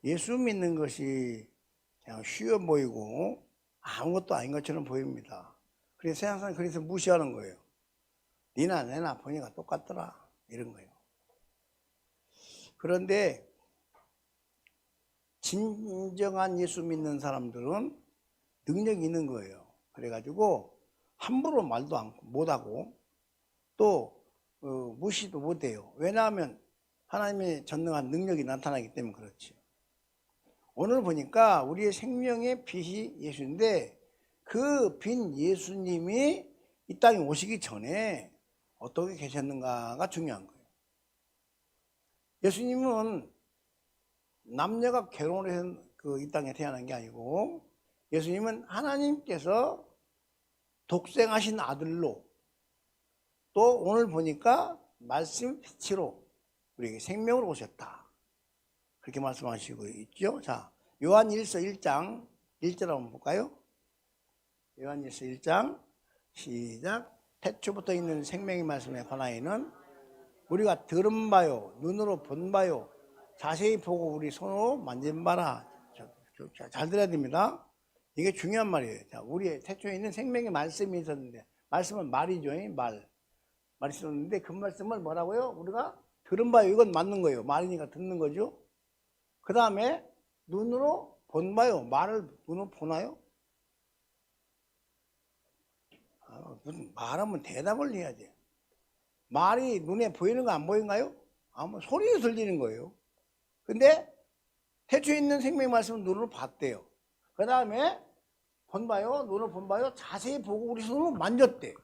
예수 믿는 것이 그냥 쉬워 보이고 아무것도 아닌 것처럼 보입니다. 그래서 세상 사람이 그래서 무시하는 거예요. 니나 내나 보니까 똑같더라 이런 거예요. 그런데 진정한 예수 믿는 사람들은 능력이 있는 거예요. 그래가지고 함부로 말도 못하고 또 무시도 못해요. 왜냐하면 하나님의 전능한 능력이 나타나기 때문에 그렇지. 오늘 보니까 우리의 생명의 빛이 예수인데 그 빛 예수님이 이 땅에 오시기 전에 어떻게 계셨는가가 중요한 거예요. 예수님은 남녀가 결혼을 해서 이 땅에 태어난 게 아니고 예수님은 하나님께서 독생하신 아들로 또 오늘 보니까 말씀 빛으로 우리에게 생명으로 오셨다. 그렇게 말씀하시고 있죠. 자, 요한일서 1장 1절 한번 볼까요? 요한일서 1장 시작. 태초부터 있는 생명의 말씀에 관하여는 우리가 들은 바요 눈으로 본 바요 자세히 보고 우리 손으로 만진 바라. 잘 들어야 됩니다. 이게 중요한 말이에요. 자, 우리의 태초에 있는 생명의 말씀이 있었는데, 말씀은 말이죠. 말이 있었는데 그 말씀을 뭐라고요? 우리가 들은 바요. 이건 맞는 거예요. 말이니까 듣는 거죠. 그 다음에 눈으로 본 바요. 말을 눈으로 보나요? 말하면 대답을 해야 돼. 말이 눈에 보이는 거 안 보이는가요? 아무 소리로 들리는 거예요. 근데 태초에 있는 생명의 말씀은 눈으로 봤대요. 그 다음에 본 바요, 눈으로 본 바요, 자세히 보고 우리 손으로 만졌대요.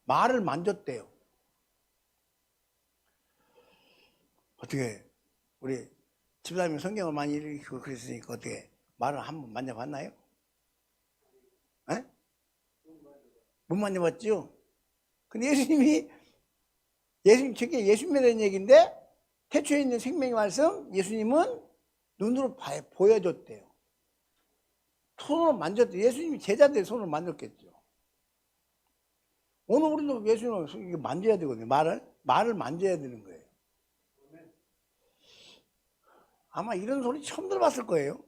말을 만졌대요. 어떻게 우리 집사님이 성경을 많이 읽고 그랬으니까 어떻게 말을 한번 만져봤나요? 에? 못 만져봤죠? 근데 예수님 저게 예수님에 대한 얘기인데 태초에 있는 생명의 말씀 예수님은 눈으로 보여줬대요. 손으로 만졌대요. 예수님이 제자들의 손으로 만졌겠죠. 오늘 우리도 예수님을 만져야 되거든요. 말을 만져야 되는 거예요. 아마 이런 소리 처음 들어봤을 거예요.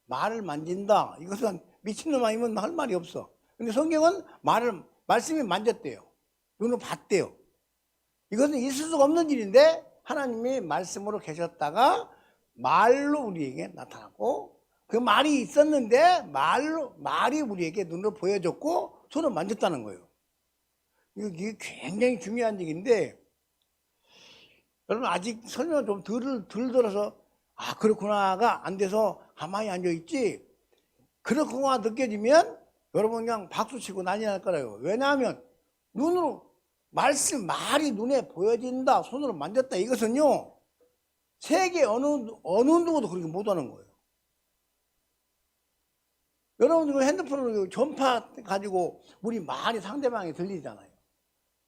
말을 만진다. 이것은 미친놈 아니면 할 말이 없어. 근데 성경은 말씀이 만졌대요. 눈으로 봤대요. 이것은 있을 수가 없는 일인데 하나님이 말씀으로 계셨다가 말로 우리에게 나타났고 그 말이 있었는데 말이 우리에게 눈으로 보여줬고 손으로 만졌다는 거예요. 이게 굉장히 중요한 얘기인데 여러분 아직 설명을 좀 덜 들어서 그렇구나가 안 돼서 가만히 앉아있지 그렇구나 느껴지면 여러분 그냥 박수치고 난리 날 거예요. 왜냐하면 눈으로 말이 눈에 보여진다 손으로 만졌다 이것은요 세계 어느 누구도 그렇게 못하는 거예요. 여러분 핸드폰으로 전파 가지고 우리 말이 상대방에 들리잖아요.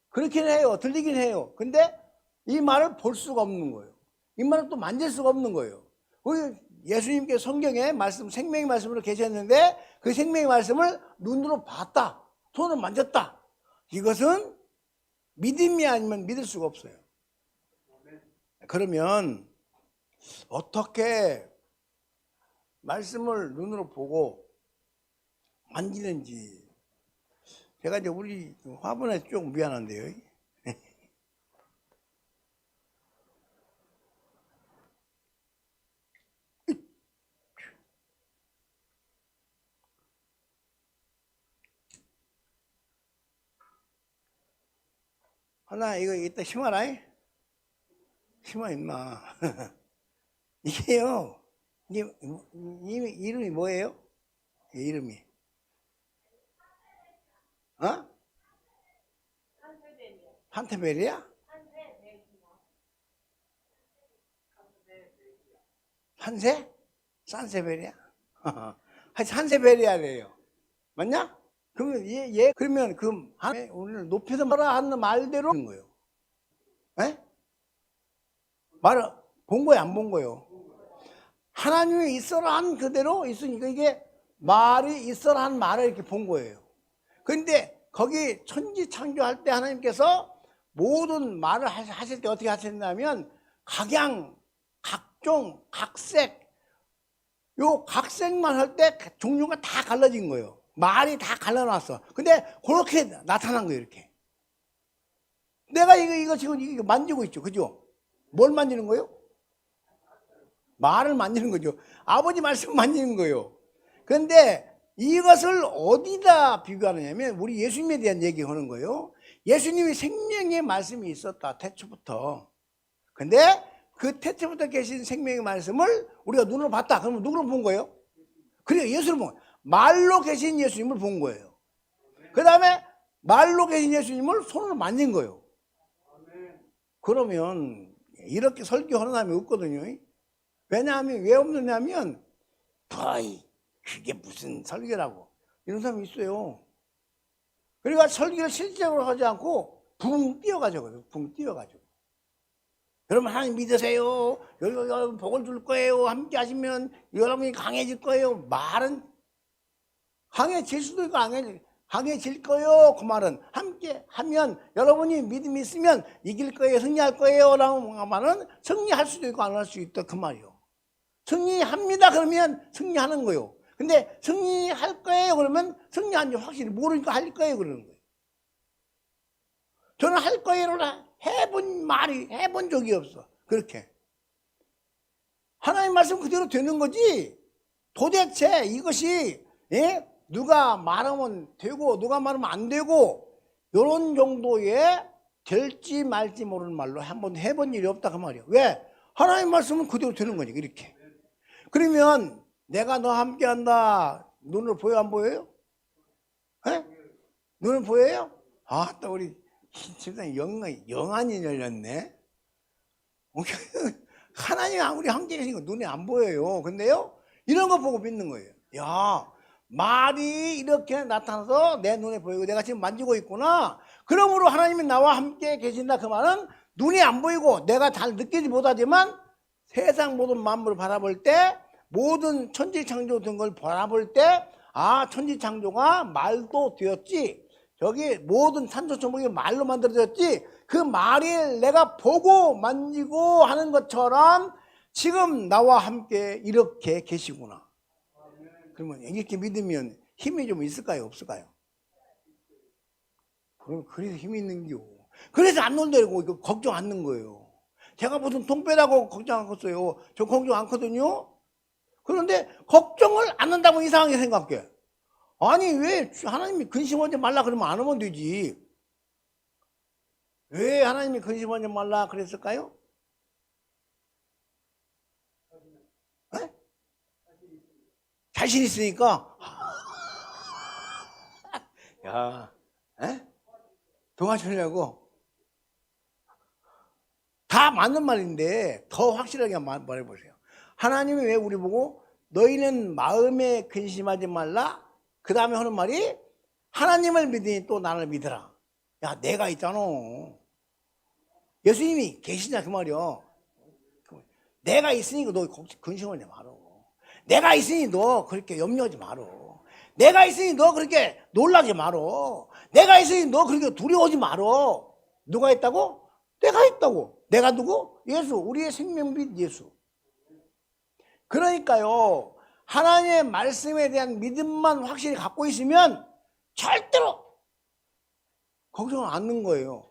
그렇긴 해요. 들리긴 해요. 근데 이 말을 볼 수가 없는 거예요. 이 말을 또 만질 수가 없는 거예요. 우리 예수님께 성경에 생명의 말씀으로 계셨는데 그 생명의 말씀을 눈으로 봤다. 손으로 만졌다. 이것은 믿음이 아니면 믿을 수가 없어요. 그러면 어떻게 말씀을 눈으로 보고 만지는지 제가 이제 우리 화분에 좀 미안한데요. 하나 이거 이따 심어라. 심어 임마. 이게요. 이름이 뭐예요? 이름이. 판테베리아? 산세? 산세베리아? 산세베리아래요. 맞냐? 그러면 그러면 오늘 높여서 말아 하는 말대로 하는 거예요. 에? 말을 본 거예요, 안 본 거예요? 하나님이 있어라 한 그대로 있으니까 이게 말이 있어라 한 말을 이렇게 본 거예요. 근데 거기 천지 창조할 때 하나님께서 모든 말을 하실 때 어떻게 하셨냐면 각양 각종, 각색, 요 각색만 할 때 종류가 다 갈라진 거예요. 말이 다 갈라놨어. 근데 그렇게 나타난 거예요, 이렇게. 내가 이거 지금 이거 만지고 있죠. 그죠? 뭘 만지는 거예요? 말을 만지는 거죠. 아버지 말씀 만지는 거예요. 그런데 이것을 어디다 비교하느냐면 우리 예수님에 대한 얘기하는 거예요. 예수님이 생명의 말씀이 있었다. 태초부터. 근데 그 태초부터 계신 생명의 말씀을 우리가 눈으로 봤다. 그러면 누구를 본 거예요? 그래요. 예수를 본 거예요. 말로 계신 예수님을 본 거예요. 그 다음에 말로 계신 예수님을 손으로 만진 거예요. 그러면 이렇게 설교하는 사람이 없거든요. 왜냐하면 왜 없느냐면 거의 그게 무슨 설교라고 이런 사람이 있어요. 그러니까 설교를 실제로 하지 않고 붕 뛰어가지고 붕 뛰어가지고 여러분 하나님 믿으세요. 여러분 복을 줄 거예요. 함께 하시면 여러분이 강해질 거예요. 말은 강해질 수도 있고 강해질 거예요. 그 말은 함께 하면 여러분이 믿음이 있으면 이길 거예요. 승리할 거예요. 라는 말은 승리할 수도 있고 안 할 수 있다 그 말이요. 승리합니다 그러면 승리하는 거예요. 근데 승리할 거예요 그러면 승리한지 확실히 모르니까 할 거예요 그러는 거예요. 저는 할 거예요를 해본 적이 없어. 그렇게 하나님 말씀 그대로 되는 거지. 도대체 이것이 누가 말하면 되고 누가 말하면 안 되고 이런 정도의 될지 말지 모르는 말로 한번 해본 일이 없다 그 말이에요. 왜? 하나님 말씀은 그대로 되는 거니까 이렇게. 그러면 내가 너 함께 한다. 눈으로 보여 안 보여요? 눈으로 보여요? 아, 또 우리 집사님 영안이 열렸네. 하나님 아무리 함께 계신 거 눈에 안 보여요. 근데요, 이런 거 보고 믿는 거예요. 야, 말이 이렇게 나타나서 내 눈에 보이고 내가 지금 만지고 있구나. 그러므로 하나님이 나와 함께 계신다. 그 말은 눈이 안 보이고 내가 잘 느끼지 못하지만 세상 모든 만물을 바라볼 때 모든 천지창조된 걸 바라볼 때 아, 천지창조가 말도 되었지. 저기 모든 산소초목이 말로 만들어졌지. 그 말을 내가 보고 만지고 하는 것처럼 지금 나와 함께 이렇게 계시구나. 그러면 이렇게 믿으면 힘이 좀 있을까요? 없을까요? 그럼 그래서 힘이 있는겨. 그래서 안 놀래고 걱정 안 하는 거예요. 제가 무슨 돈 빼라고 걱정 안 했어요. 저 걱정 않거든요. 그런데 걱정을 안 한다고 이상하게 생각해. 아니 왜 하나님이 근심하지 말라 그러면 안 하면 되지. 왜 하나님이 근심하지 말라 그랬을까요? 에? 자신 있으니까. 야, 도와주려고. 다 맞는 말인데 더 확실하게 말해보세요. 하나님이 왜 우리 보고 너희는 마음에 근심하지 말라? 그 다음에 하는 말이 하나님을 믿으니 또 나를 믿으라. 야, 내가 있잖아. 예수님이 계시냐 그 말이요. 내가 있으니까 너 근심하지 말어. 내가 있으니 너 그렇게 염려하지 말어. 내가 있으니 너 그렇게 놀라지 말어. 내가 있으니 너 그렇게 두려워하지 말어. 누가 있다고? 내가 있다고. 내가 누구? 예수. 우리의 생명빛 예수. 그러니까요, 하나님의 말씀에 대한 믿음만 확실히 갖고 있으면 절대로 걱정을 안 하는 거예요.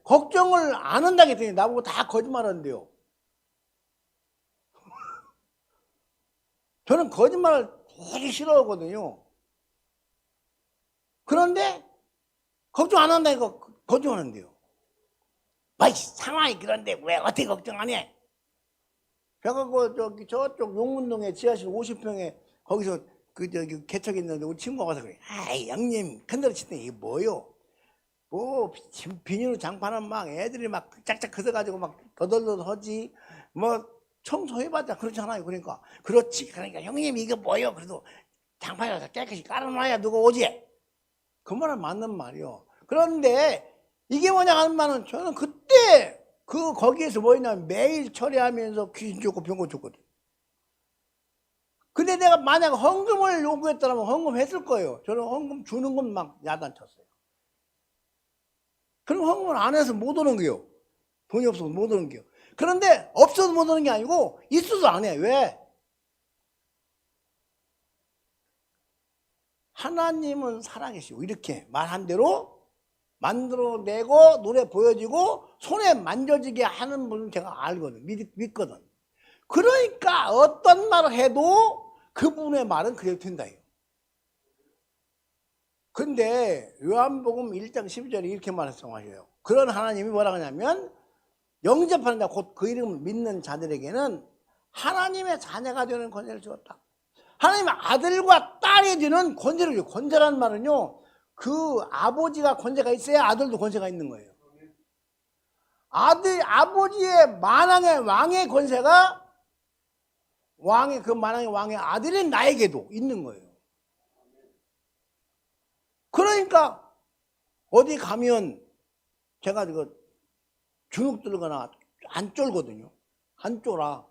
걱정을 안 한다고 했더니 나보고 다 거짓말한대요. 저는 거짓말을 되게 싫어하거든요. 그런데 걱정 안 한다니까 걱정하는데요. 아이, 상황이 그런데 왜 어떻게 걱정 안 해? 제가 저쪽 용문동에 지하실 50평에 거기서 개척 있는데 우리 친구가 와서 그래. 아이, 형님 큰소리 치더니 이게 뭐요? 뭐 비닐 장판은 막 애들이 막 짝짝 걷어가지고 막 더덜더덜 하지. 뭐 청소해봤자 그렇잖아요. 그러니까 그렇지. 그러니까 형님 이거 뭐요? 그래도 장판이라서 깨끗이 깔아놔야 누가 오지. 그 말은 맞는 말이요. 그런데 이게 뭐냐 하는 말은 저는 그때 거기에서 뭐냐면 매일 처리하면서 귀신 쫓고 병고 쫓거든. 근데 내가 만약 헌금을 요구했더라면 헌금했을 거예요. 저는 헌금 주는 건 막 야단쳤어요. 그럼 헌금을 안 해서 못 오는 거예요. 돈이 없어서 못 오는 거예요. 그런데 없어도 못 오는 게 아니고 있어도 안 해. 왜? 하나님은 살아계시고 이렇게 말한 대로 만들어내고 눈에 보여지고 손에 만져지게 하는 분은 제가 알거든. 믿거든. 그러니까 어떤 말을 해도 그분의 말은 그대로 된다. 근데 요한복음 1장 12절에 이렇게 말씀하셔요. 그런 하나님이 뭐라 하냐면 영접하는 자 곧 그 이름을 믿는 자들에게는 하나님의 자녀가 되는 권세를 주었다. 하나님의 아들과 딸이 되는 권세를 줘요. 권세라는 말은요, 그 아버지가 권세가 있어야 아들도 권세가 있는 거예요. 아버지의 만왕의 왕의 권세가 그 만왕의 왕의 아들인 나에게도 있는 거예요. 그러니까 어디 가면 제가 이거 주눅 들거나 안 쫄거든요. 안 쫄아.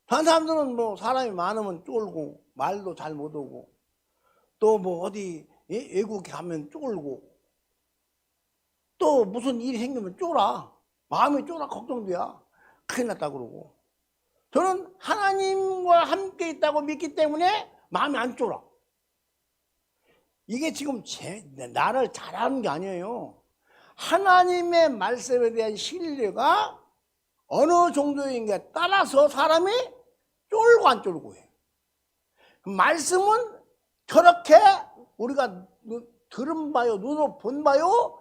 다른 사람들은 뭐 사람이 많으면 쫄고 말도 잘 못 오고 또 뭐 어디 외국에 가면 쫄고 또 무슨 일이 생기면 쫄아. 마음이 쫄아 걱정돼야 큰일 났다 그러고. 저는 하나님과 함께 있다고 믿기 때문에 마음이 안 쫄아. 이게 지금 나를 잘하는 게 아니에요. 하나님의 말씀에 대한 신뢰가 어느 정도인가에 따라서 사람이 쫄고 안 쫄고 해. 말씀은 저렇게 우리가 들은 바요, 눈으로 본 바요,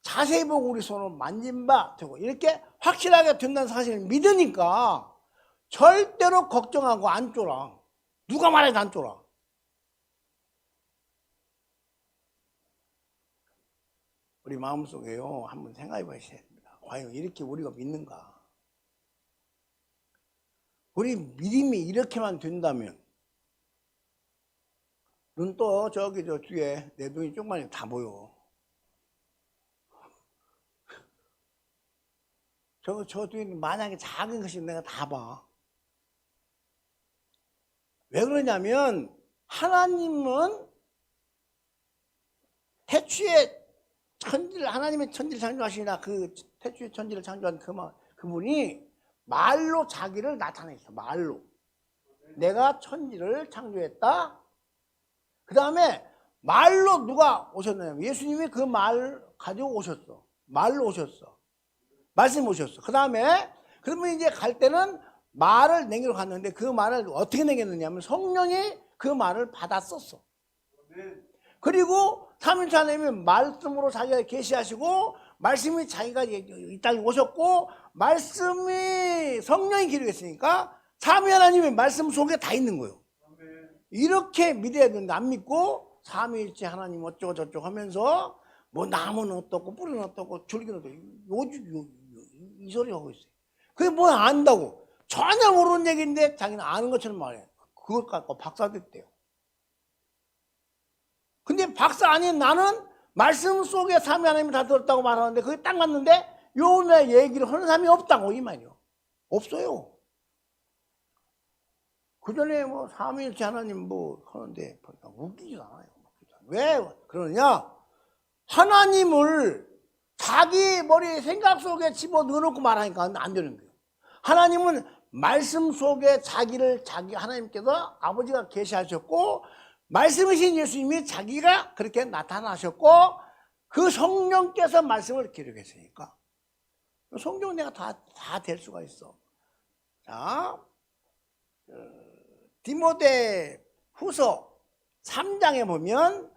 자세히 보고 우리 손으로 만진 바 되고 이렇게 확실하게 된다는 사실을 믿으니까 절대로 걱정하고 안 쫄아. 누가 말해도 안 쫄아. 우리 마음속에요, 한번 생각해 봐야 됩니다. 과연 이렇게 우리가 믿는가? 우리 믿음이 이렇게만 된다면, 눈 또 저기 저 뒤에 내 눈이 조금만 다 보여. 저 뒤에 만약에 작은 것이 내가 다 봐. 왜 그러냐면 하나님은 태초에 하나님의 천지를 창조하시나 그 태초에 천지를 창조한 그분이 말로 자기를 나타냈어. 말로. 내가 천지를 창조했다. 그 다음에 말로 누가 오셨냐면 예수님이 그 말 가지고 오셨어. 말로 오셨어. 말씀 오셨어. 그 다음에 그러면 이제 갈 때는 말을 남기러 갔는데 그 말을 어떻게 남겼느냐면 성령이 그 말을 받아 썼어. 그리고 3일차 하나님이 말씀으로 자기가 계시하시고 말씀이 자기가 이 땅에 오셨고 말씀이 성령이 기록했으니까 삼위 하나님의 말씀 속에 다 있는 거예요. 이렇게 믿어야 되는데 안 믿고 삼위일체 하나님 어쩌고 저쩌고 하면서 뭐 나무는 어떻고 뿌리는 어떻고 줄기는 어떻고 이 소리 하고 있어요. 그게 뭐 안다고. 전혀 모르는 얘기인데 자기는 아는 것처럼 말해. 그걸 갖고 박사 됐대요. 근데 박사 아닌 나는 말씀 속에 삼위 하나님이 다 들었다고 말하는데 그게 딱 맞는데 요날 얘기를 하는 사람이 없다고 이 말이요. 없어요. 그 전에 뭐 삼위일체 하나님 뭐 하는데 웃기지 않아요. 왜 그러느냐? 하나님을 자기 머리 생각 속에 집어 넣어놓고 말하니까 안 되는 거예요. 하나님은 말씀 속에 자기 하나님께서 아버지가 계시하셨고 말씀이신 예수님이 자기가 그렇게 나타나셨고 그 성령께서 말씀을 기록했으니까 성경은 내가 다 될 수가 있어. 자, 디모데 후서 3장에 보면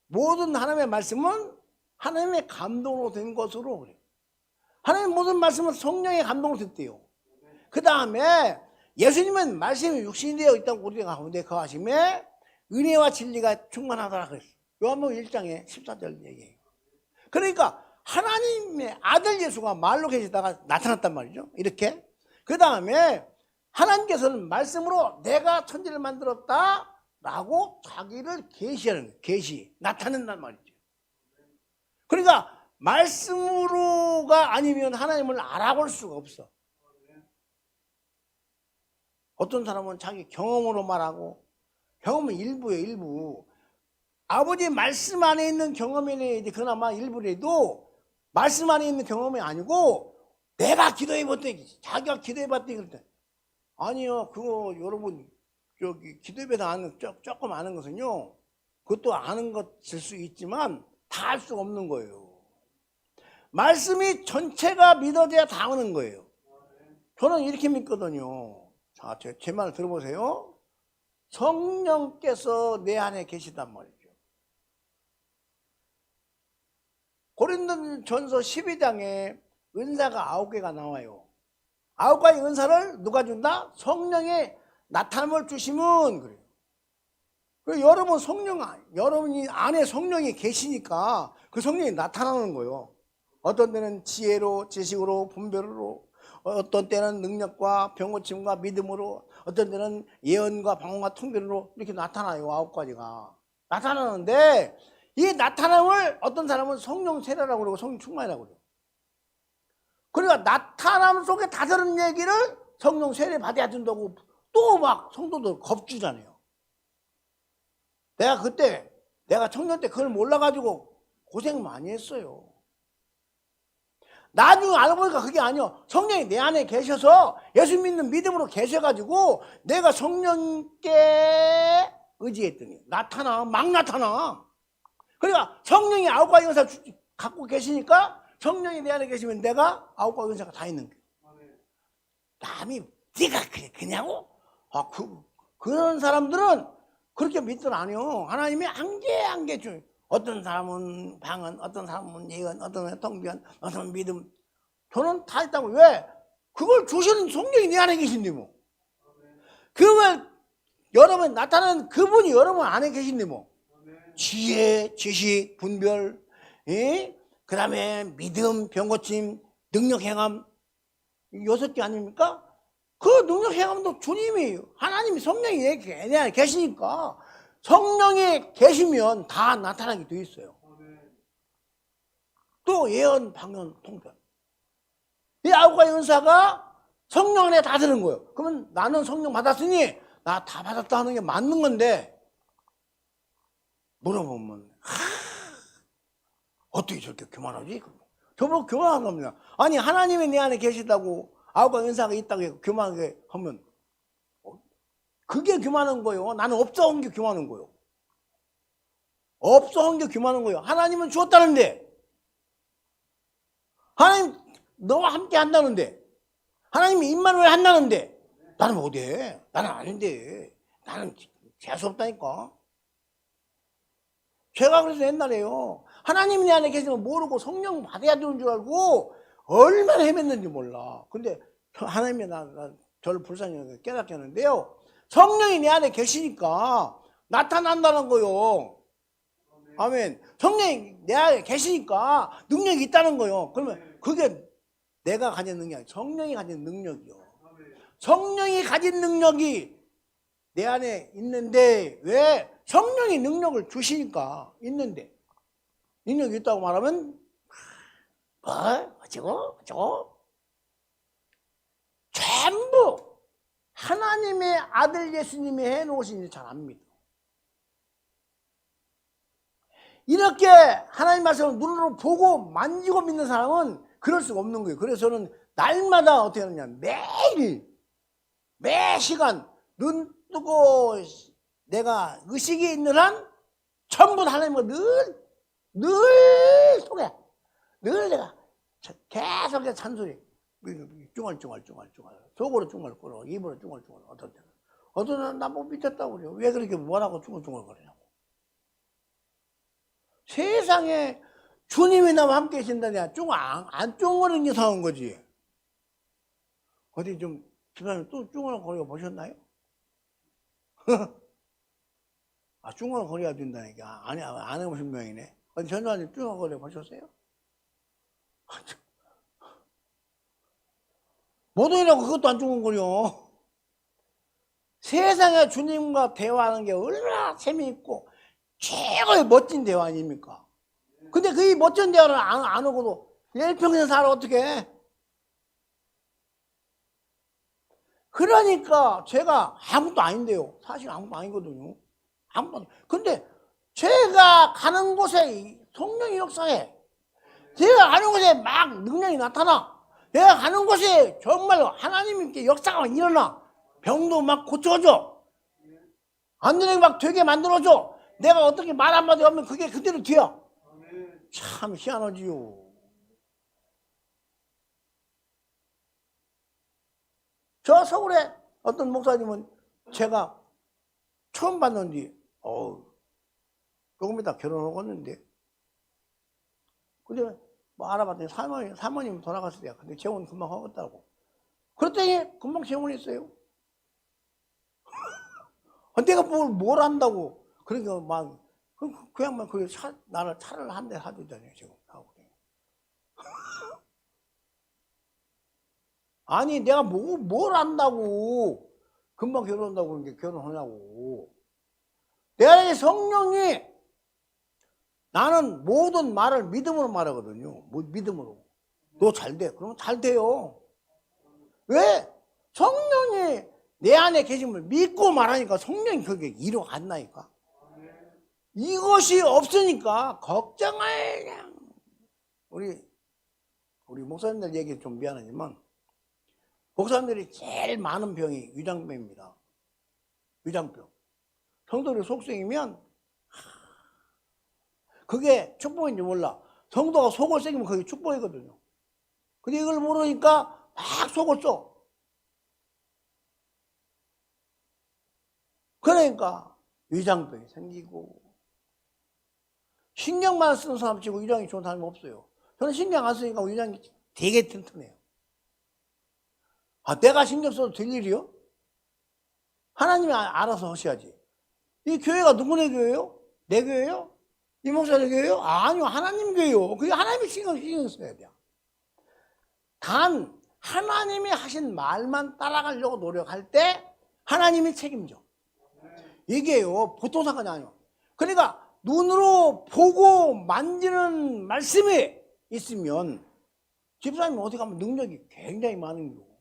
모든 하나님의 말씀은 하나님의 감동으로 된 것으로 그래요. 하나님의 모든 말씀은 성령의 감동으로 됐대요. 그 다음에 예수님은 말씀이 육신이 되어 있다고 우리가 가운데 거하심에 은혜와 진리가 충만하더라 그랬어요. 요한복음 1장에 14절 얘기해요. 그러니까 하나님의 아들 예수가 말로 계시다가 나타났단 말이죠. 이렇게. 그 다음에 하나님께서는 말씀으로 내가 천지를 만들었다 라고 자기를 계시하는 거예요. 계시. 나타낸단 말이죠. 그러니까 말씀으로가 아니면 하나님을 알아볼 수가 없어. 어떤 사람은 자기 경험으로 말하고 경험은 일부예요. 일부. 아버지 말씀 안에 있는 경험이네 그나마 일부라도 말씀 안에 있는 경험이 아니고 내가 기도해 봤더니, 자기가 기도해 봤더니, 그랬더니, 아니요, 그거 여러분, 저기, 기도해서 아는, 조금 아는 것은요, 그것도 아는 것일 수 있지만, 다 알 수가 없는 거예요. 말씀이 전체가 믿어져야 다 오는 거예요. 저는 이렇게 믿거든요. 자, 제 말을 들어보세요. 성령께서 내 안에 계시단 말이죠. 고린도전서 12장에 은사가 9개가 나와요. 9가지 은사를 누가 준다? 성령의 나타남을 주시면 그래요. 여러분 여러분이 안에 성령이 계시니까 그 성령이 나타나는 거예요. 어떤 때는 지혜로, 지식으로, 분별로, 어떤 때는 능력과 병고침과 믿음으로, 어떤 때는 예언과 방언과 통변으로 이렇게 나타나요. 9가지가 나타나는데, 이 나타남을 어떤 사람은 성령 세례라고 그러고 성령 충만이라고 그래요. 그러니까 나타남 속에 다 들은 얘기를 성령 세례 받아야 된다고 또 막 성도들 겁주잖아요. 내가 청년 때 그걸 몰라가지고 고생 많이 했어요. 나중에 알고 보니까 그게 아니요. 성령이 내 안에 계셔서 예수 믿는 믿음으로 계셔가지고 내가 성령께 의지했더니 막 나타나. 그러니까 성령이 9가지 은사 갖고 계시니까 성령이 내 안에 계시면 내가 9가지 은사가 다 있는 거예요. 남이 네가 그냐고? 그런 사람들은 그렇게 믿들 아니요. 하나님이 한개 줘. 어떤 사람은 방언, 어떤 사람은 예언, 어떤 사람은 통변, 어떤 사람은 믿음. 저는 다 있다고. 왜? 그걸 주시는 성령이 내 안에 계신데 뭐. 그걸 여러분 나타나는 그분이 여러분 안에 계신데 뭐. 지혜, 지식, 분별, 그 다음에 믿음, 병고침, 능력 행함 6개 아닙니까? 그 능력 행함도 주님이 하나님이 성령이 내 안에 계시니까 성령이 계시면 다 나타나게 돼 있어요. 또 예언, 방언, 통변. 이 9가지 은사가 성령 안에 다 드는 거예요. 그러면 나는 성령 받았으니 나 다 받았다 하는 게 맞는 건데 물어보면 어떻게 저렇게 교만하지? 저보고 교만한 겁니다. 아니 하나님이 내 안에 계시다고 9가지 은사가 있다고 교만하게 하면 그게 교만한 거예요. 나는 없어 한 게 교만한 거예요. 없어 한 게 교만한 거예요. 하나님은 주었다는데, 하나님 너와 함께 한다는데, 하나님이 임마누엘 한다는데 나는 어디해? 나는 아닌데. 나는 재수 없다니까. 제가 그래서 옛날에요, 하나님이 내 안에 계시면 모르고 성령 받아야 되는 줄 알고 얼마나 헤맸는지 몰라. 근데 하나님이 저를 불쌍히 깨닫게 하는데요, 성령이 내 안에 계시니까 나타난다는 거요. 아멘. 성령이 내 안에 계시니까 능력이 있다는 거요. 그러면 그게 내가 가진 능력이, 성령이 가진 능력이요. 성령이 가진 능력이 내 안에 있는데, 왜? 성령이 능력을 주시니까 있는데, 능력이 있다고 말하면 어쩌고 전부 하나님의 아들 예수님이 해놓으신 일 잘 압니다. 이렇게 하나님 말씀을 눈으로 보고 만지고 믿는 사람은 그럴 수가 없는 거예요. 그래서 저는 날마다 어떻게 하느냐, 매 시간 눈 뜨고 내가 의식이 있는 한 전부 하나님과 늘 속에 늘 내가 계속 잔소리 쭝얼쭝얼 속으로 쭝얼거려, 입으로 쭝얼쭝얼. 어떤 때는 나 못 믿었다고 그래요. 왜 그렇게 뭐라고 쭝얼쭝얼거리냐고. 세상에 주님이 나와 함께 계신다니 안 쫑거리는 게 이상한 거지. 어디 좀 집안에 또 쫑거려 보셨나요? 쫑거려야 된다니까. 아니, 안 해보신 모양이네. 어디 전화님 쫑거려 보셨어요? 모동이라고 그것도 안 쫑거려. 세상에 주님과 대화하는 게 얼마나 재미있고 최고의 멋진 대화 아닙니까? 근데 그 멋진 대화를 안 하고도 일평생 살아 어떻게 해? 그러니까 제가 아무것도 아닌데요. 사실 아무것도 아니거든요. 아무것도. 근데 제가 가는 곳에 성령이 역사해. 제가 가는 곳에 막 능력이 나타나. 내가 가는 곳에 정말로 하나님께 역사가 일어나. 병도 막 고쳐줘. 안 되는 게 막 되게 만들어줘. 내가 어떻게 말 한마디 하면 그게 그대로 돼요. 참 희한하지요. 저 서울에 어떤 목사님은 제가 처음 봤는데 조금 이따 결혼하겠는데 근데 뭐 알아봤더니 사모님 돌아갔어요. 근데 재혼 금방 하겠다고. 그랬더니 금방 재혼했어요. 내가 뭘 한다고. 그러니까 막 그 양반 나를 차를 한 대 사주잖아요. 지금 하고. 아니 내가 뭘 안다고 금방 결혼한다고 그러는데 결혼하냐고. 내가 성령이 나는 모든 말을 믿음으로 말하거든요. 믿음으로. 너 잘 돼. 그러면 잘 돼요. 왜? 성령이 내 안에 계심을 믿고 말하니까 성령이 그게 이루어간다니까. 이것이 없으니까 걱정을 그냥. 우리 목사님들 얘기 좀 미안하지만 목사님들이 제일 많은 병이 위장병입니다. 위장병. 성도들 속생이면 그게 축복인지 몰라. 성도가 속을 새기면 그게 축복이거든요. 근데 이걸 모르니까 막 속을 써. 그러니까 위장병이 생기고. 신경만 쓰는 사람 치고 위장이 좋은 사람이 없어요. 저는 신경 안 쓰니까 위장이 되게 튼튼해요. 내가 신경 써도 될 일이요? 하나님이 알아서 하셔야지. 이 교회가 누구네 교회요? 내 교회요? 이 목사님 교회요? 아니요, 하나님 교회요. 그게 하나님이 신경 써야 돼요. 단 하나님이 하신 말만 따라가려고 노력할 때 하나님이 책임져. 이게요, 보통 사건이 아니에요. 그러니까 눈으로 보고 만지는 말씀이 있으면 집사님이 어디 가면 능력이 굉장히 많은 거고.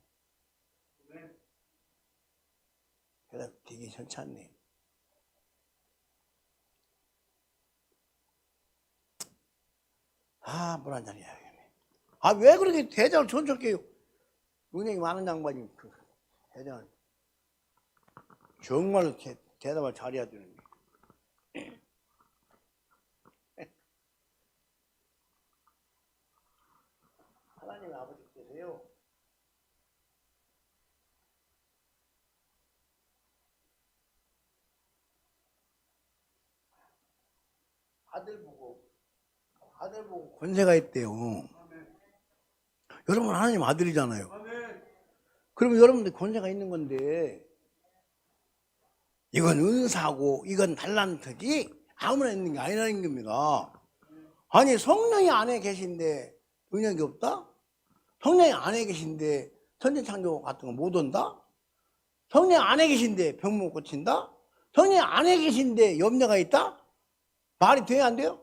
그래서 되게 괜찮네. 물 한잔 해야겠네. 왜 그렇게 대장을 촌촌해요? 능력이 많은 양반이 대장을 정말 대답을 잘해야 되는 게. 하나님 아버지께서요. 아들 보고 권세가 있대요. 여러분 하나님 아들이잖아요. 그러면 여러분들 권세가 있는 건데 이건 은사고 이건 달란트지 아무나 있는 게 아니라는 겁니다. 아니 성령이 안에 계신데 능력이 없다? 성령이 안에 계신데 천지창조 같은 거 못 온다? 성령이 안에 계신데 병 못 고친다? 성령이 안에 계신데 염려가 있다? 말이 돼야 안 돼요?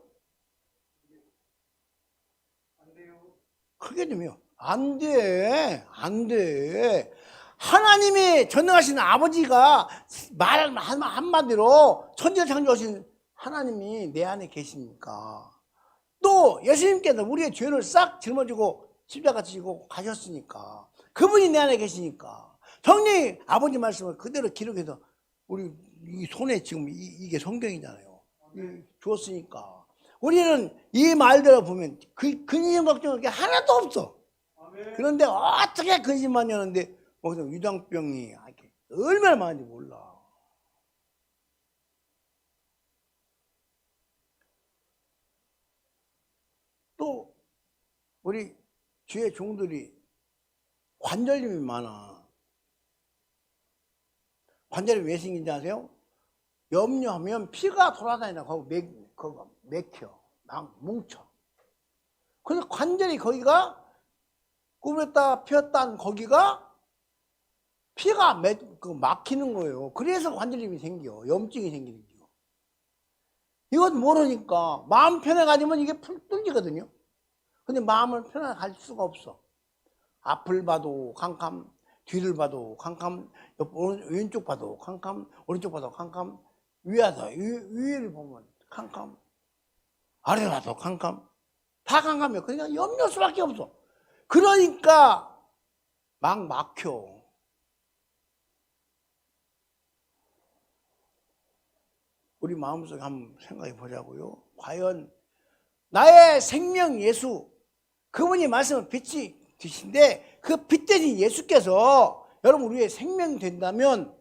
크게 되면 안 돼. 안 돼. 하나님이 전능하신 아버지가 말 한마디로 천지를 창조하신 하나님이 내 안에 계시니까. 또 예수님께서 우리의 죄를 싹 짊어지고 십자가 지고 가셨으니까. 그분이 내 안에 계시니까. 성령이 아버지 말씀을 그대로 기록해서 우리 이 손에 지금 이게 성경이잖아요. 주었으니까. 우리는 이 말대로 보면 근심 걱정할 게 하나도 없어. 그런데 어떻게 근심만 하는데 거기서 위장병이 얼마나 많은지 몰라. 또 우리 주의 종들이 관절염이 많아. 관절염 왜 생긴지 아세요? 염려하면 피가 돌아다니다 거기 맥혀, 막 뭉쳐. 그래서 관절이 거기가 구부렸다 폈다 거기가 피가 막히는 거예요. 그래서 관절염이 생겨. 염증이 생기는 거예요. 이건 모르니까 마음 편해가지면 이게 풀 뚫리거든요. 근데 마음을 편하게 갈 수가 없어. 앞을 봐도 캄캄, 뒤를 봐도 캄캄, 왼쪽 봐도 캄캄, 오른쪽 봐도 캄캄, 위를 보면 캄캄, 아래를 봐도 캄캄. 다 캄캄해요. 그러니까 염려 수밖에 없어. 그러니까 막 막혀. 우리 마음속에 한번 생각해 보자고요. 과연 나의 생명 예수, 그분이 말씀을 빛이 되신데 그 빛 대신 예수께서 여러분 우리의 생명이 된다면,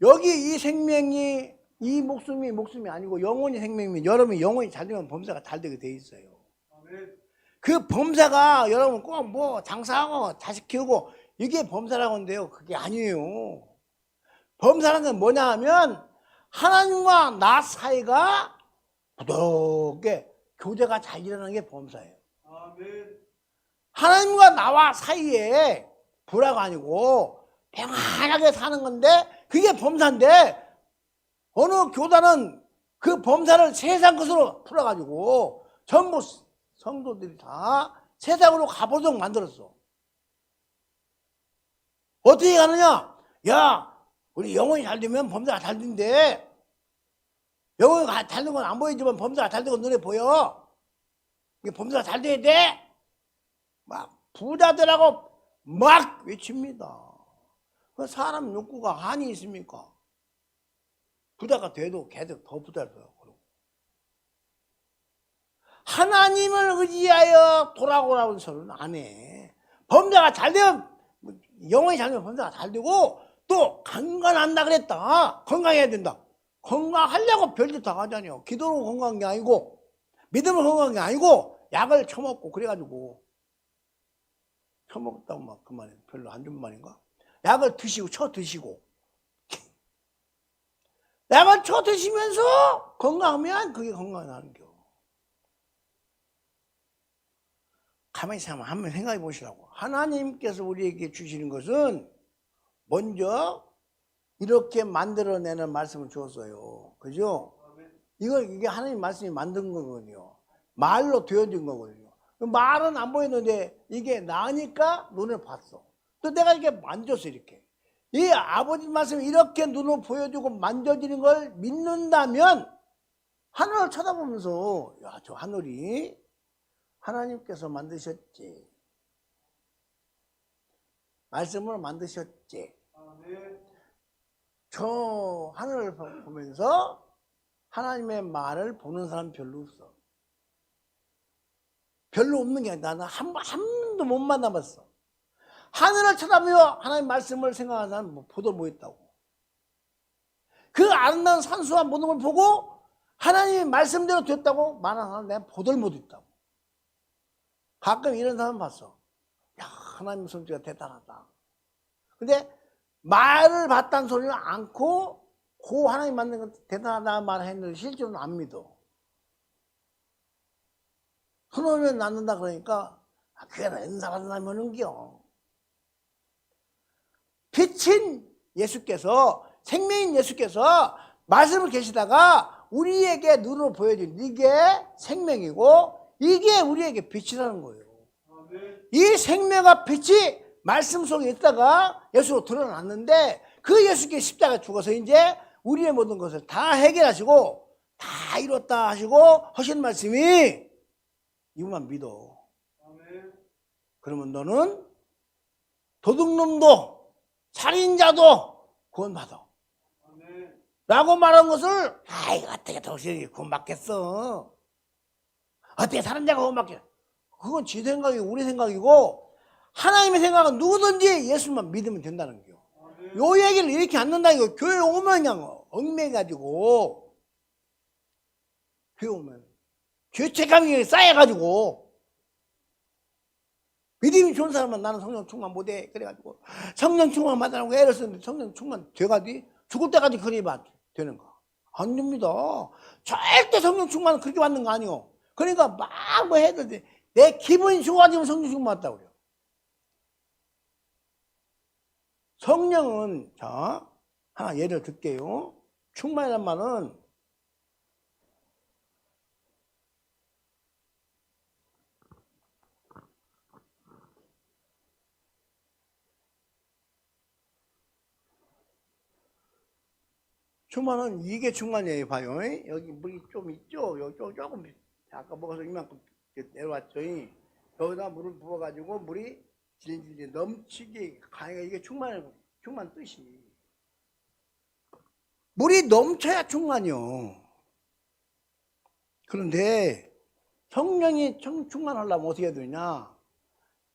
여기 이 생명이 이 목숨이 아니고 영원히 생명이면 여러분이 영원히 잘 되면 범사가 잘 되게 돼 있어요. 그 범사가 여러분 꼭 뭐 장사하고 자식 키우고 이게 범사라고 하는데요, 그게 아니에요. 범사라는 건 뭐냐 하면 하나님과 나 사이가 부드럽게 교제가 잘 일어나는 게 범사예요. 하나님과 나와 사이에 불화가 아니고 평안하게 사는 건데 그게 범사인데, 어느 교단은 그 범사를 세상 것으로 풀어가지고 전부 성도들이 다 세상으로 가보도록 만들었어. 어떻게 가느냐? 야, 우리 영혼이 잘 되면 범사가 잘 된대. 영혼이 잘 되는 건 안 보이지만 범사가 잘 되고 눈에 보여. 이게 범사가 잘 돼야 돼. 막 부자들하고 막 외칩니다. 사람 욕구가 한이 있습니까? 부자가 돼도 계속 더 부자더라고. 하나님을 의지하여 돌아오라는 소리는 안 해. 범사가 잘 되면, 영혼이 잘 되면 범사가 잘 되고, 또 건강한다 그랬다. 건강해야 된다. 건강하려고 별짓 다 하잖아요. 기도로 건강한 게 아니고, 믿음으로 건강한 게 아니고, 약을 처먹고 그래가지고 처먹었다고 막 그만해. 별로 안 좋은 말인가? 약을 드시고 쳐 드시고 약을 쳐 드시면서 건강하면 그게 건강하는 겨. 가만히 있으면 한번 생각해 보시라고. 하나님께서 우리에게 주시는 것은 먼저 이렇게 만들어내는 말씀을 주었어요. 그죠? 이게 하나님 말씀이 만든 거거든요. 말로 되어진 거거든요. 말은 안 보이는데 이게 나니까 눈을 봤어. 또 내가 이렇게 만졌어. 이렇게 이 아버지 말씀이 이렇게 눈으로 보여주고 만져지는 걸 믿는다면, 하늘을 쳐다보면서 야, 저 하늘이 하나님께서 만드셨지, 말씀으로 만드셨지. 저 하늘을 보면서 하나님의 말을 보는 사람 별로 없어. 별로 없는 게 아니라 나는 한 번도 못 만나봤어. 하늘을 쳐다보며 하나님 말씀을 생각하는 사람은 뭐 보도 못 했다고. 그 아름다운 산수와 모든 걸 보고 하나님의 말씀대로 됐다고 말하는 사람은 내가 보도 못 했다고. 가끔 이런 사람 봤어. 야, 하나님 솜씨가 대단하다. 근데 말을 봤다는 소리는 않고 그 하나님 만든 건 대단하다는 말을 했는데 실제로는 안 믿어. 손오면 낳는다 그러니까 그게 은사받은 사람이 오는겨. 빛인 예수께서, 생명인 예수께서 말씀을 계시다가 우리에게 눈으로 보여준 이게 생명이고 이게 우리에게 빛이라는 거예요. 이 생명과 빛이 말씀 속에 있다가 예수로 드러났는데, 그 예수께 십자가 죽어서 이제 우리의 모든 것을 다 해결하시고 다 이뤘다 하시고 하신 말씀이 이것만 믿어. 그러면 너는 도둑놈도 살인자도 구원받아. 라고 말한 것을, 이거 어떻게 도둑이 구원받겠어? 어떻게 살인자가 구원받겠어? 그건 지 생각이고 우리 생각이고, 하나님의 생각은 누구든지 예수만 믿으면 된다는 거요. 요 얘기를 이렇게 안 넣는다는 거. 교회 오면 그냥 얽매가지고, 교회 오면 죄책감이 쌓여가지고, 믿음이 좋은 사람은 나는 성령 충만 못해. 그래가지고 성령 충만 받으라고 애를 쓰는데 성령 충만 돼가지 죽을 때까지 그래야 되는 거 안 됩니다. 절대 성령 충만은 그렇게 받는 거 아니요. 그러니까 막 뭐 해도 돼. 내 기분이 좋아지면 성령 충만 받다고 그래요. 성령은, 자, 하나 예를 들게요. 충만이란 말은 충만은 이게 충만이에요. 봐요. 여기 물이 좀 있죠? 여기 조금 아까 먹어서 이만큼 내려왔죠. 거기다 물을 부어가지고 물이 질질 넘치게 가니까 이게 충만 뜻이. 물이 넘쳐야 충만이요. 그런데 성령이 충만하려면 어떻게 해야 되냐?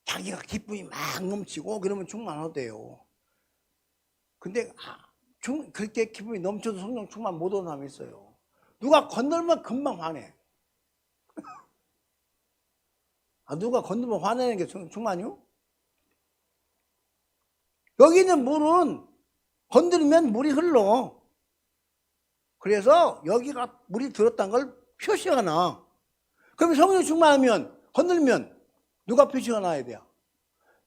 자기가 기쁨이 막 넘치고 그러면 충만하대요. 근데 그렇게 기쁨이 넘쳐도 성령 충만 못 오는 사람이 있어요. 누가 건들면 금방 화내. 누가 건들면 화내는 게 충만이요? 여기 있는 물은 건드리면 물이 흘러. 그래서 여기가 물이 들었다는 걸 표시가 나. 그럼 성령 충만하면 건들면 누가 표시가 나야 돼요?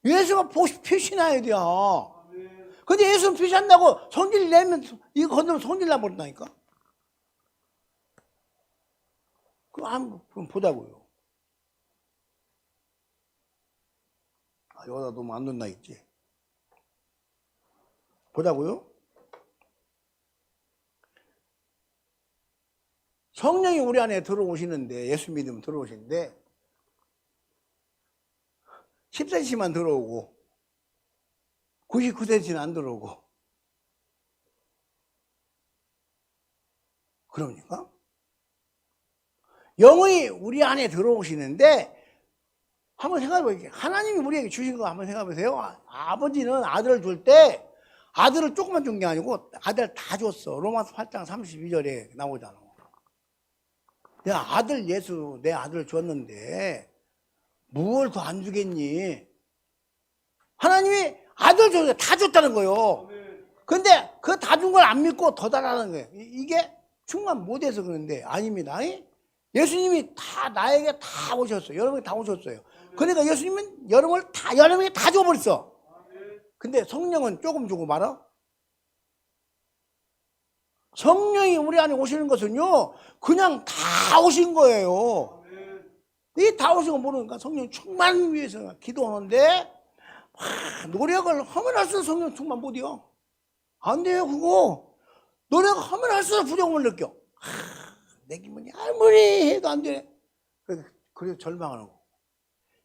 예수가 표시 나야 돼요. 근데 예수는 표시 안 나고 성질 내면 이거 건드리면 성질 나버린다니까. 그럼 보자고요. 여기다 너무 안 넣나 있지. 보자고요. 성령이 우리 안에 들어오시는데, 예수 믿으면 들어오시는데 10cm만 들어오고 99cm는 안 들어오고 그럽니까? 영이 우리 안에 들어오시는데 한번 생각해 보세요. 하나님이 우리에게 주신 거 한번 생각해 보세요. 아버지는 아들을 줄 때 아들을 조금만 준 게 아니고 아들 다 줬어. 로마서 8장 32절에 나오잖아. 내 아들 예수 내 아들을 줬는데 뭘 더 안 주겠니? 하나님이 아들 줬는데 다 줬다는 거예요. 근데 그 다 준 걸 안 믿고 더 달라는 거예요. 이게 충만 못해서 그런데 아닙니다. 예수님이 다 나에게 다 오셨어요. 여러분이 다 오셨어요. 그러니까 예수님은 여러분에게 다 줘버렸어. 근데 성령은 조금 주고 말아. 성령이 우리 안에 오시는 것은요 그냥 다 오신 거예요. 이 다 오신 거 모르니까 성령 충만 위해서 기도하는데 노력을 하면 할수록 성령 충만 못해요. 안 돼요 그거. 노력하면 할수록 부족함을 느껴. 내 기분이 아무리 해도 안 되네. 그래서 절망하는 거.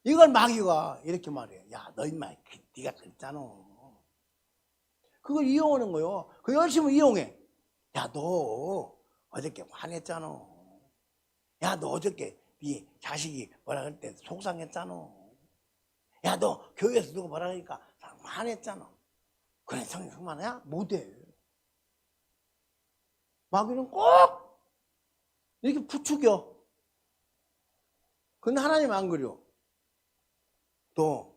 이걸 마귀가 이렇게 말해요. 야, 너 임마 네가 그랬잖아. 그걸 이용하는 거예요. 그 열심히 이용해. 야, 너 어저께 화냈잖아. 야, 너 어저께 네 자식이 뭐라 그럴 때 속상했잖아. 야, 너 교회에서 누가 뭐라 그러니까 화냈잖아. 그래, 성령 충만해야? 못해. 마귀는 꼭 이렇게 부추겨. 근데 하나님 안 그려. 너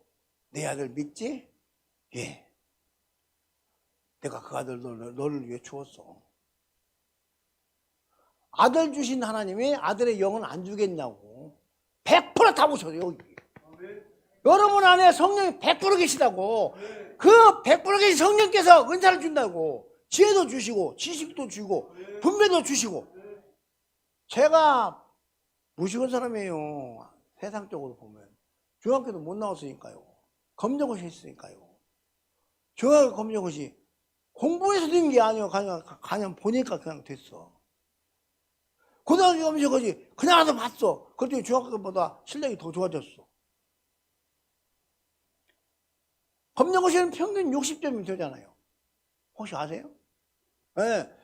내 아들 믿지? 예. 내가 그 아들 너를 위해 주었어. 아들 주신 하나님이 아들의 영은 안 주겠냐고. 100%다 보셔요 여기. 여러분 안에 성령이 100% 계시다고. 그 100% 계신 성령께서 은사를 준다고. 지혜도 주시고 지식도 주고 분별도 주시고. 제가 무식한 사람이에요. 세상적으로 보면. 중학교도 못 나왔으니까요. 검정고시 했으니까요. 중학교 검정고시 공부해서 된 게 아니에요. 그냥 보니까 그냥 됐어. 고등학교 검정고시 그냥 와서 봤어. 그랬더니 중학교보다 실력이 더 좋아졌어. 검정고시는 평균 60점이 되잖아요. 혹시 아세요? 예. 네.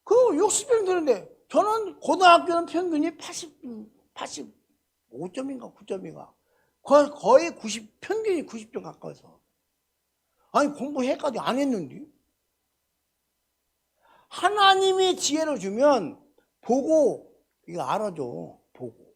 그 60점이 되는데 저는 고등학교는 평균이 85점인가 9점인가 거의 90, 평균이 90점 가까워서. 아니 공부해까지 안 했는데. 하나님이 지혜를 주면 보고 이거 알아줘. 보고.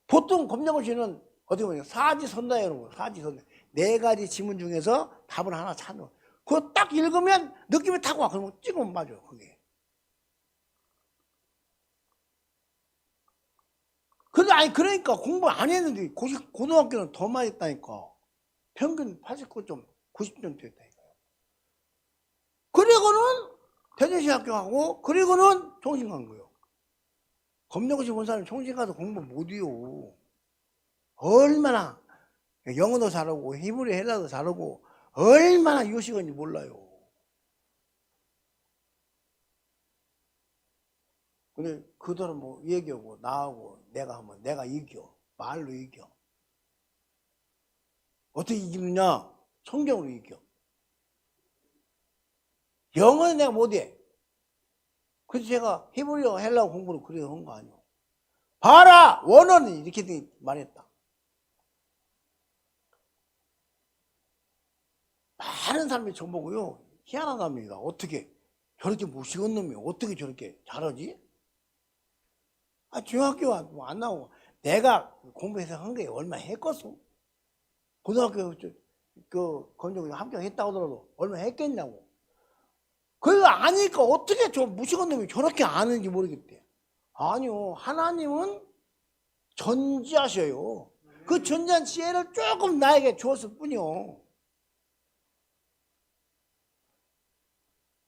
보통 검정고시는 어떻게 보면 사지선다라는 거예요. 사지선다. 4가지 지문 중에서 답을 하나 찾는 거예요. 그거 딱 읽으면 느낌이 타고 와. 그러면 찍으면 맞아요. 그게. 근데 아니 그러니까 공부 안 했는데 고등학교는 더 많이 했다니까. 평균 89점, 90점 됐다니까요. 그리고는 대전시학교 가고 그리고는 총신 간 거예요. 검정고시 본 사람이 총신 가서 공부 못해요. 얼마나 영어도 잘하고 히브리 헬라도 잘하고 얼마나 유식한지 몰라요. 근데 근데 그들은 뭐 얘기하고 나하고 내가 하면 내가 이겨. 말로 이겨. 어떻게 이기느냐? 성경으로 이겨. 영어는 내가 못해. 그래서 제가 히브리어 헬라어 공부를 그래서 한 거 아니에요. 봐라! 원어는 이렇게 말했다. 많은 사람이 저보고요. 희한하답니다. 어떻게 저렇게 무식한 놈이 어떻게 저렇게 잘하지? 중학교 안 나오고 내가 공부해서 한 게 얼마 했겠어? 고등학교 건조기 합격했다고 하더라도 얼마 했겠냐고. 그거 아니까 어떻게 저 무식한 놈이 저렇게 아는지 모르겠대. 아니요. 하나님은 전지하셔요. 그 전지한 지혜를 조금 나에게 주었을 뿐이요.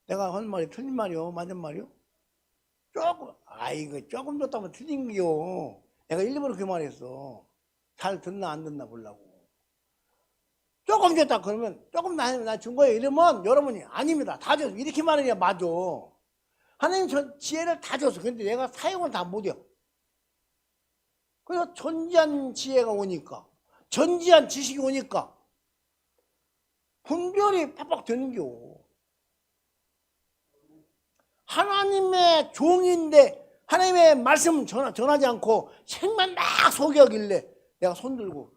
내가 하는 말이 틀린 말이요? 맞는 말이요? 조금, 이거 조금 줬다면 틀린 게요. 내가 일부러 그 말했어. 잘 듣나 안 듣나 보려고. 조금 줬다 그러면 조금 나 준 거예요. 이러면 여러분이 아닙니다. 다 줬어. 이렇게 말해야 맞아. 하나님 전 지혜를 다 줬어. 근데 내가 사용을 다 못해요. 그래서 전지한 지혜가 오니까, 전지한 지식이 오니까 분별이 팍팍 되는겨. 하나님의 종인데 하나님의 말씀 전하지 않고 책만 막 소개하길래 내가 손들고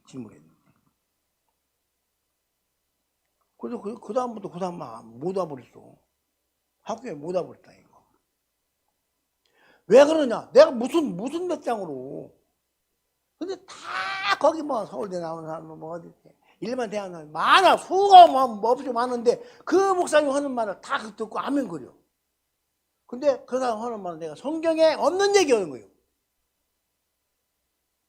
질문했는데. 그래서 그 다음부터 그 다음 못 와버렸어. 학교에 못 와버렸다 이거. 왜 그러냐? 내가 무슨 몇 장으로. 근데 다 거기 뭐 서울대 나오는 사람 뭐 어디 일반 대학 나오는 많아. 수가 없이 많은데 그 목사님 하는 말을 다 듣고 아멘거려. 근데 그 사람 하는 말은 내가 성경에 없는 얘기 하는 거예요.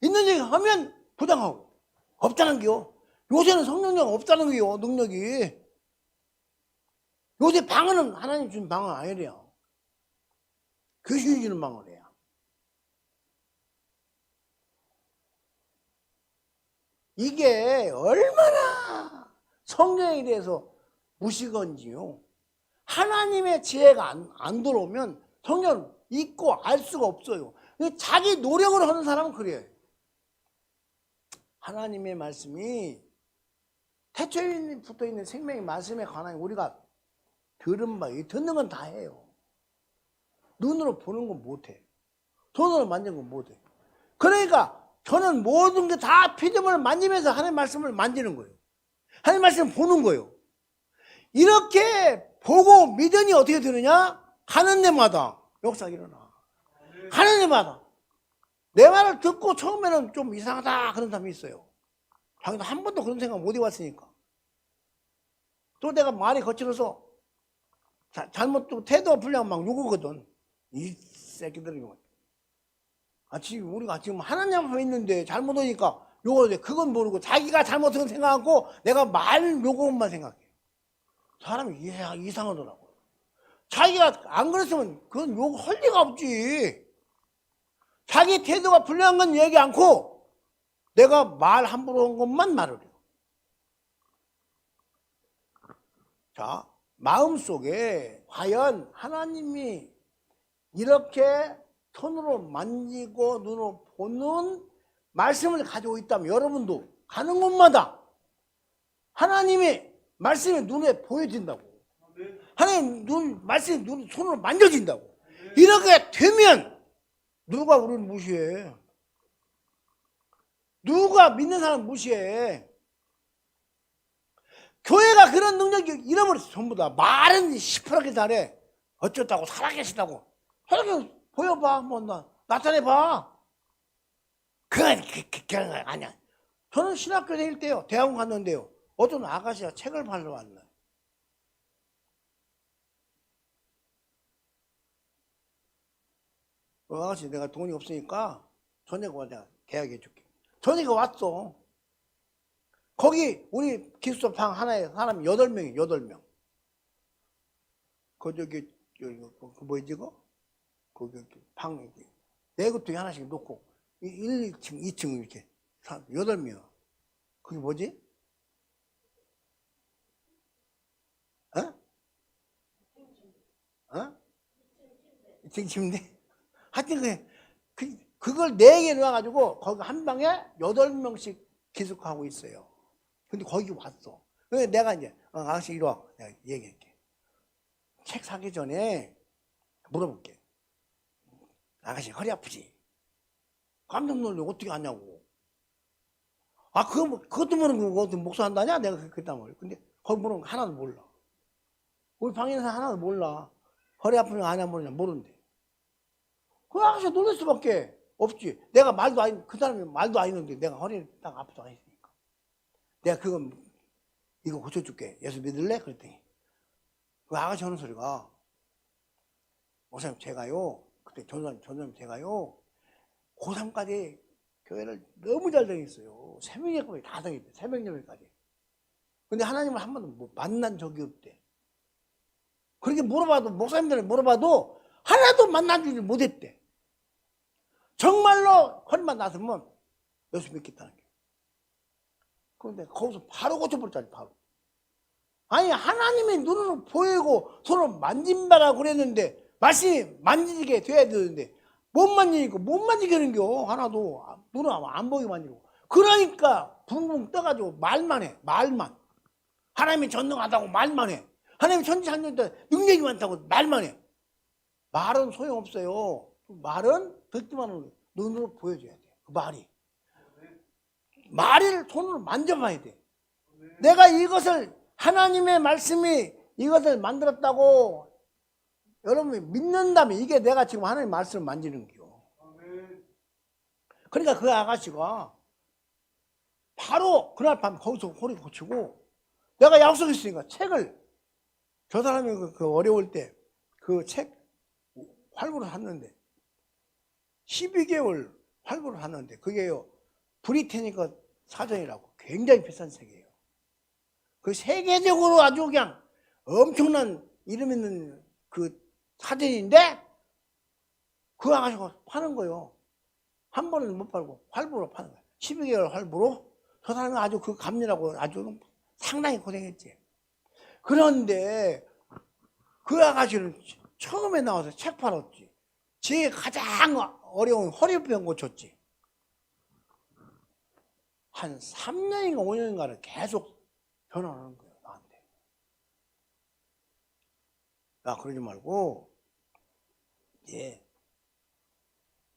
있는 얘기 하면 부당하고 없다는 게요. 요새는 성령력 없다는 거예요. 능력이. 요새 방언은 하나님 준 방언 아니래요. 귀신이 주는 방언이에요. 이게 얼마나 성경에 대해서 무식한지요. 하나님의 지혜가 안 들어오면 성경을 읽고 알 수가 없어요. 자기 노력으로 하는 사람은 그래요. 하나님의 말씀이 태초에 붙어있는 생명의 말씀에 관한 우리가 들은 바, 듣는 건 다 해요. 눈으로 보는 건 못해. 손으로 만지는 건 못해. 그러니까 저는 모든 게 다 피조물을 만지면서 하나님의 말씀을 만지는 거예요. 하나님의 말씀을 보는 거예요. 이렇게 보고 믿으니 어떻게 되느냐? 가는 데마다 역사가 일어나. 가는 데마다. 내 말을 듣고 처음에는 좀 이상하다 그런 사람이 있어요. 자기도 한 번도 그런 생각 못 해봤으니까. 또 내가 말이 거칠어서 잘못 태도가 불량하면 막 욕하거든. 이 새끼들이. 지금 우리가 지금 하나님 앞에 있는데 잘못하니까 욕을 해. 그건 모르고 자기가 잘못한 생각하고 내가 말 욕만 생각해. 사람이 이상하더라고요. 자기가 안 그랬으면 그건 욕할 리가 없지. 자기 태도가 불량한 건 얘기 않고 내가 말 함부로 한 것만 말을 해요. 자, 마음속에 과연 하나님이 이렇게 손으로 만지고 눈으로 보는 말씀을 가지고 있다면 여러분도 가는 곳마다 하나님의 말씀이 눈에 보여진다고. 하나님 말씀이 손으로 만져진다고. 이렇게 되면 누가 우리를 무시해? 누가 믿는 사람 무시해? 교회가 그런 능력이 잃어버렸어. 전부 다 말은 시퍼렇게 잘해. 어쩌다고 살아계시다고. 저렇게 보여봐. 한번 나타내봐. 그건 아니야. 저는 신학교 다닐 때요. 대학원 갔는데요. 어떤 아가씨가 책을 팔러 왔네. 아가씨 내가 돈이 없으니까 저녁에 내가 계약해 줄게. 저녁에 왔어. 거기 우리 기숙사 방 하나에 사람 8명이 8명. 그 뭐지 그거? 거기 방 네 구퉁이 하나씩 놓고 1, 2층, 2층 이렇게 8명. 그게 뭐지? 어? 2층 침대? 하여튼 그걸 4개 넣어가지고 거기 한 방에 8명씩 기숙하고 있어요. 근데 거기 왔어. 그래서 내가 이제 아가씨 이리 와. 내가 얘기할게. 책 사기 전에 물어볼게. 아가씨 허리 아프지? 깜짝 놀래. 어떻게 하냐고. 아, 그것도 모르는 거, 목사 한다냐? 내가 그랬단 말이야. 근데 거기 모르는 거 하나도 몰라. 우리 방에 있는 사람 하나도 몰라. 허리 아프냐, 아냐, 모르냐, 모르는데. 그 아가씨 놀랄 수밖에 없지. 내가 그 사람이 말도 안 했는데 내가 허리 딱 아프다고 했으니까. 내가 이거 고쳐줄게. 예수 믿을래? 그랬더니. 그 아가씨 하는 소리가, 목사님, 제가요, 그때 전사님 제가요, 고3까지 교회를 너무 잘 다녔어요. 새벽 예배까지 다 다녔대. 새벽 예배까지. 근데 하나님을 한 번도 만난 적이 없대. 그렇게 물어봐도, 목사님들을 물어봐도 하나도 만나주지 못했대. 정말로 허리만 나서면 예수 믿겠다는 게. 그런데 거기서 바로 고쳐버렸잖아, 바로. 아니, 하나님의 눈으로 보이고 손으로 만진바라고 그랬는데, 말씀이 만지게 돼야 되는데, 못 만지니까 못 만지게 하는겨. 하나도. 눈으로 안 보이게 만지고. 그러니까 붕붕 떠가지고 말만 해. 말만. 하나님이 전능하다고 말만 해. 하나님이 천지창조다 능력이 많다고 말만 해. 말은 소용없어요. 말은 듣기만 하는 거예요. 눈으로 보여줘야 돼. 그 말이. 말을 손으로 만져봐야 돼. 내가 이것을 하나님의 말씀이 이것을 만들었다고 여러분이 믿는다면 이게 내가 지금 하나님의 말씀을 만지는 거요. 그러니까 그 아가씨가 바로 그날 밤 거기서 허리 고치고 내가 약속했으니까 책을 저 사람이 그 어려울 때 그 책 활부로 샀는데 12개월 활부로 샀는데 그게요 브리테니커 사전이라고 굉장히 비싼 책이에요. 그 세계적으로 아주 그냥 엄청난 이름 있는 그 사전인데 그 아가씨가 파는 거예요. 한 번은 못 팔고 활부로 파는 거예요. 12개월 활부로. 저 사람이 아주 그 감리라고 아주 상당히 고생했지. 그런데 그 아가씨는 처음에 나와서 책 팔았지. 제 가장 어려운 허리병 고쳤지. 한 3년인가 5년인가를 계속 변화하는 거예요, 나한테. 야, 그러지 말고, 예.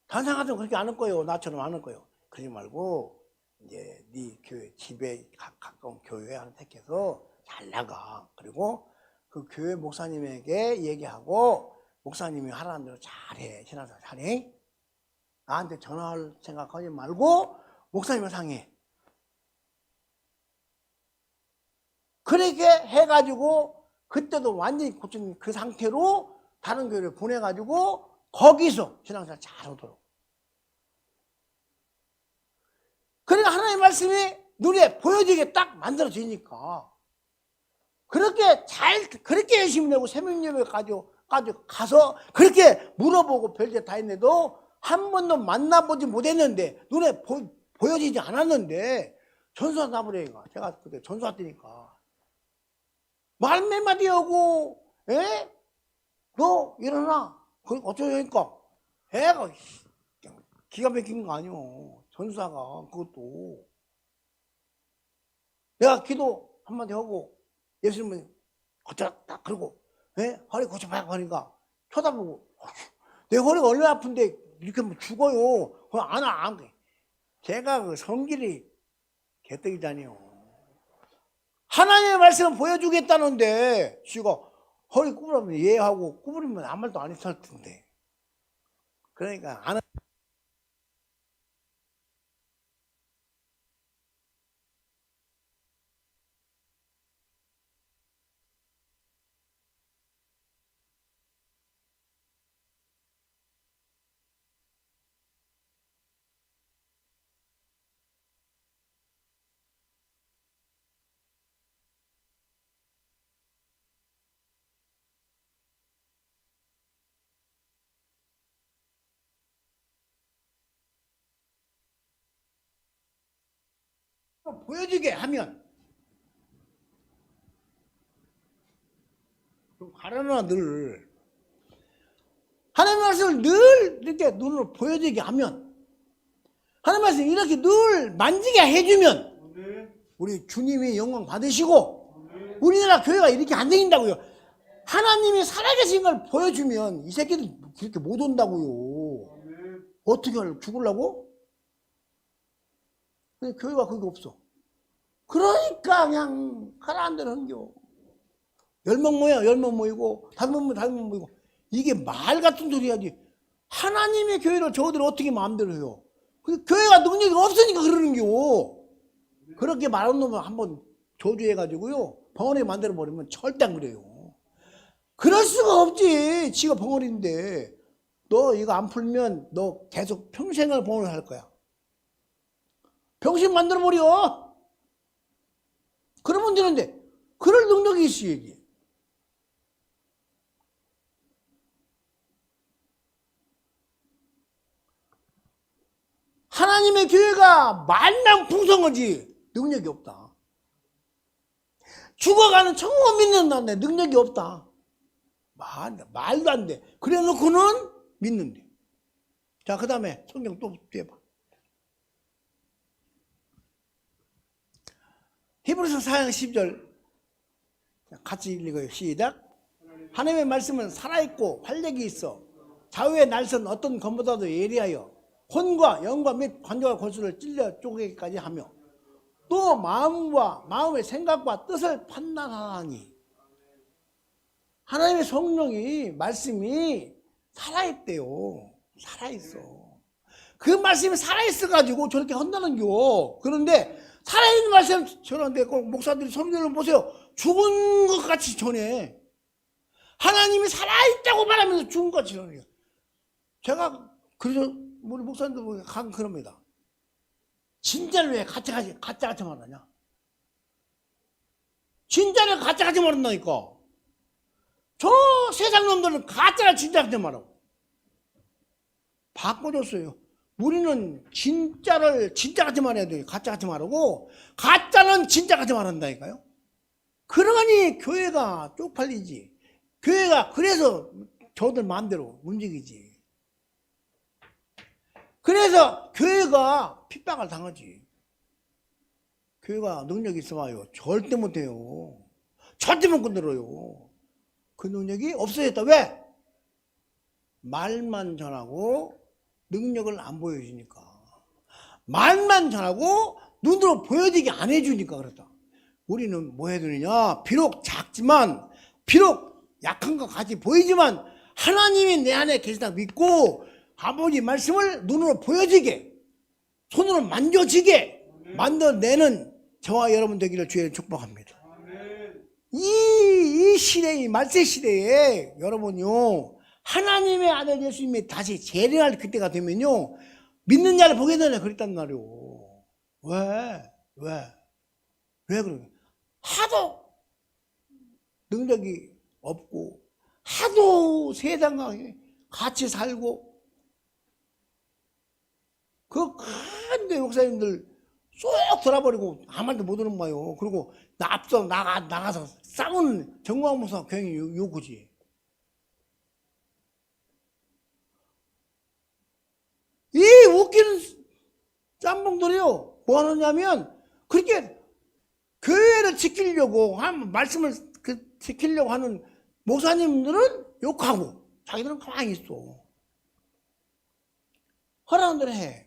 단상 같은 거 그렇게 안 할 거예요. 나처럼 안 할 거예요. 그러지 말고, 이제 네 교회, 집에 가까운 교회 하나 택해서 잘 나가. 그리고 그 교회 목사님에게 얘기하고, 목사님이 하라는 대로 잘해. 신앙생활 잘해. 나한테 전화할 생각하지 말고, 목사님을 상해. 그렇게 해가지고 그때도 완전히 고친 그 상태로 다른 교회를 보내가지고 거기서 신앙생활 잘하도록. 그러니까 하나님의 말씀이 눈에 보여지게 딱 만들어지니까 그렇게 열심히 내고 새벽예배까지 가서 그렇게 물어보고 별짓 다 했는데도 한 번도 만나보지 못했는데 눈에 보여지지 않았는데 전수한 나무래가 제가 그때 전수할 때니까 말 몇 마디 하고, 에? 너 일어나. 그거 어쩌니까. 애가 기가 막힌 거 아니오. 전사가 그것도. 내가 기도 한마디 하고 예수님은 거쳐라 딱 그러고 허리 고쳐봐 하니까 쳐다보고 내 허리가 얼마나 아픈데 이렇게 하면 죽어요. 그럼 안 돼. 제가 그 성질이 개떡이잖아요. 하나님의 말씀을 보여주겠다는데 지가 허리 구부리면 이해하고 구부리면 아무 말도 안 했을 텐데. 그러니까 안 보여주게 하면 좀 가려놔 늘. 하나님의 말씀을 늘 이렇게 눈으로 보여지게 하면, 하나님의 말씀을 이렇게 늘 만지게 해주면 우리 주님이 영광 받으시고 우리나라 교회가 이렇게 안 되긴다고요. 하나님이 살아계신 걸 보여주면 이 새끼들 그렇게 못 온다고요. 어떻게 하려고? 죽으려고? 근데 교회가 그게 없어. 그러니까 그냥 가라앉아 한겨. 10명 모여 10명 모이고 5명 모이고 5명 모이고. 이게 말 같은 소리야지. 하나님의 교회를 저들이 어떻게 마음대로 해요? 교회가 능력이 없으니까 그러는겨. 그렇게 말하는 놈을 한번 저주해가지고요 벙어리 만들어버리면 절대 안 그래요. 그럴 수가 없지. 지가 벙어리인데 너 이거 안 풀면 너 계속 평생을 벙어리 할 거야. 병신 만들어버려. 그러면 되는데 그럴 능력이 있어야지. 하나님의 교회가 말만 풍성하지 능력이 없다. 죽어가는 천국 믿는다는데 능력이 없다. 말도 안 돼. 그래 놓고는 믿는데. 자, 그 다음에 성경 또 해봐. 히브리서 4장 10절 같이 읽어요. 시작. 하나님의 말씀은 살아있고 활력이 있어 좌우의 날선 어떤 검보다도 예리하여 혼과 영과 및 관절과 골수를 찔러 쪼개기까지 하며 또 마음의 생각과 뜻을 판단하니. 하나님의 성령이 말씀이 살아있대요. 살아있어. 그 말씀이 살아있어가지고 저렇게 한다는겨. 그런데 살아있는 말씀 전하는데 꼭 목사들이 성경을 보세요. 죽은 것 같이 전해. 하나님이 살아있다고 말하면서 죽은 것 같이 전해요. 제가 그래서 우리 목사님들 가끔 그럽니다. 진짜를 왜 가짜같이 말하냐? 진짜를 가짜같이 말한다니까. 저 세상 놈들은 가짜를 진짜같이 말하고. 바꿔줬어요. 우리는 진짜를 진짜같이 말해야 돼요. 가짜같이 말하고 가짜는 진짜같이 말한다니까요. 그러니 교회가 쪽팔리지. 교회가 그래서 저들 마음대로 움직이지. 그래서 교회가 핍박을 당하지. 교회가 능력이 있어봐요. 절대 못해요. 절대 못 건드려요. 그 능력이 없어졌다. 왜? 말만 전하고 능력을 안 보여주니까. 말만 전하고 눈으로 보여지게 안 해주니까 그렇다. 우리는 뭐 해야 되느냐? 비록 작지만, 비록 약한 것 같이 보이지만 하나님이 내 안에 계시다 믿고 아버지 말씀을 눈으로 보여지게, 손으로 만져지게 만들어내는 저와 여러분 되기를 주의 축복합니다. 이 시대에, 말세 시대에 여러분요 하나님의 아들 예수님이 다시 재림할 그때가 되면요 믿는 자를 보게 되네. 그랬단 말이오. 왜 그러냐? 하도 능력이 없고 하도 세상과 같이 살고 그 큰 목사님들 쏙 돌아버리고 아무 말도 못 하는 거예요. 그리고 앞서 나가서 싸우는 정광 목사 굉장히 요구지. 이 웃기는 짬뽕들이요 뭐 하느냐면 그렇게 교회를 지키려고 하는 말씀을 지키려고 하는 목사님들은 욕하고 자기들은 가만히 있어. 허락한 대로 해.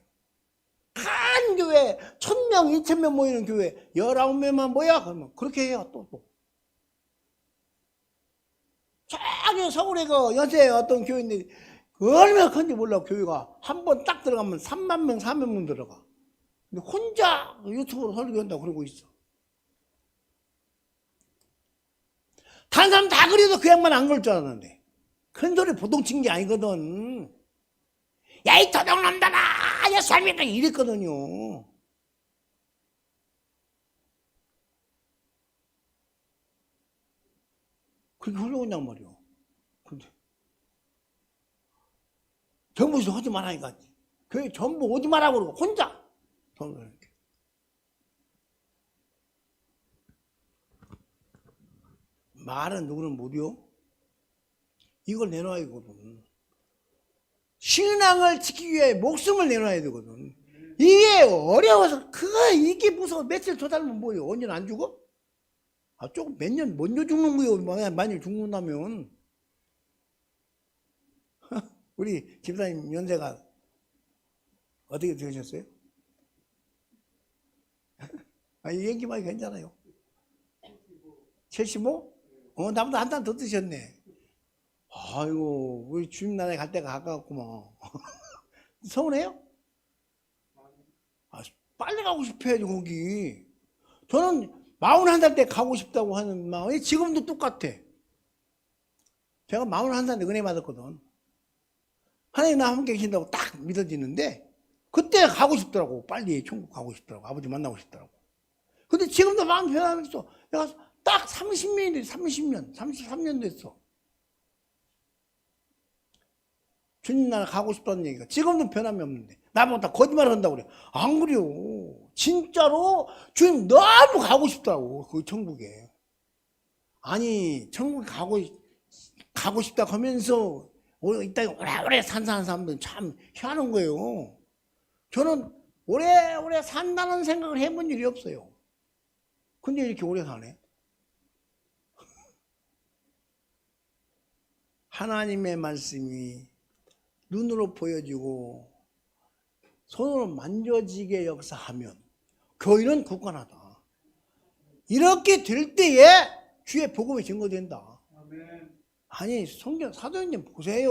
큰 교회 1000명 2000명 모이는 교회 19명만 모여 그러면 그렇게 해요. 또 저기 서울에 그 연세에 어떤 교회인데 얼마나 큰지 몰라. 교회가 한 번 딱 들어가면 3만 명 4만 명 들어가. 근데 혼자 유튜브로 설교한다고 그러고 있어. 다른 사람 다 그래도 그 양반 안 그럴 줄 알았는데 큰 소리 보통 친 게 아니거든. 야 이 도둑놈들아 야 삶이다 이랬거든요. 그렇게 훌륭한 말이요. 근데 정부에서 하지 말라니까 교회 전부 오지 말라고 그러고 혼자 이렇게. 말은 누구는 못이요? 이걸 내놔야 거든. 신앙을 지키기 위해 목숨을 내놔야 되거든. 이게 어려워서 이게 무서워. 며칠 더 살면 뭐예요? 언제는 안 죽어? 조금 몇 년 먼저 죽는 거예요. 만약 죽는다면. 우리 집사님 연세가 어떻게 되셨어요? 이 얘기만 괜찮아요. 75? 나보다 한 달 더 드셨네. 아이고, 우리 주님 나라에 갈 때가 가까웠구만. 서운해요? 빨리 가고 싶어야지, 거기. 저는 41살 때 가고 싶다고 하는 마음이 지금도 똑같아. 제가 41살 때 은혜 받았거든. 하나님 나 함께 계신다고 딱 믿어지는데, 그때 가고 싶더라고. 빨리 천국 가고 싶더라고. 아버지 만나고 싶더라고. 근데 지금도 마음 변하면서 내가 딱 30년이 됐어. 30년, 33년 됐어. 주님 나라 가고 싶다는 얘기가 지금도 변함이 없는데 나보고 다 거짓말을 한다고 그래. 안 그래요. 진짜로 주님 너무 가고 싶다고 그 천국에. 아니 천국에 가고 싶다고 하면서 이 땅에 오래오래 사는 사람들은 참 희한한 거예요. 저는 오래오래 산다는 생각을 해본 일이 없어요. 근데 이렇게 오래 사네. 하나님의 말씀이 눈으로 보여지고 손으로 만져지게 역사하면 교회는 굳건하다. 이렇게 될 때에 주의 복음이 증거된다. 아니 성경 사도행전 보세요.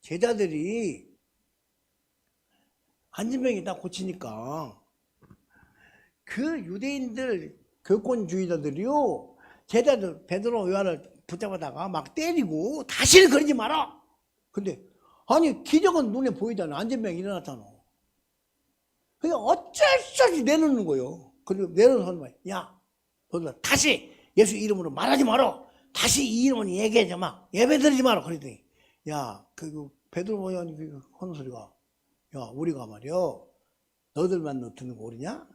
제자들이 안진병이 다 고치니까 그 유대인들 교권주의자들이요 제자들 베드로 요한을 붙잡아다가 막 때리고 다시는 그러지 마라. 근데 아니 기적은 눈에 보이잖아. 안진병이 일어났잖아. 그냥 어쩔 수 없이 내놓는 거예요. 그리고 내놓는 사람이 야 너들 다시 예수 이름으로 말하지 마라. 다시 이 이름은 얘기하지 마. 예배드리지 마라. 그랬더니 야 그 베드로 요한이 하는 소리가 야 우리가 말이야 너들만 듣는 거 모르냐?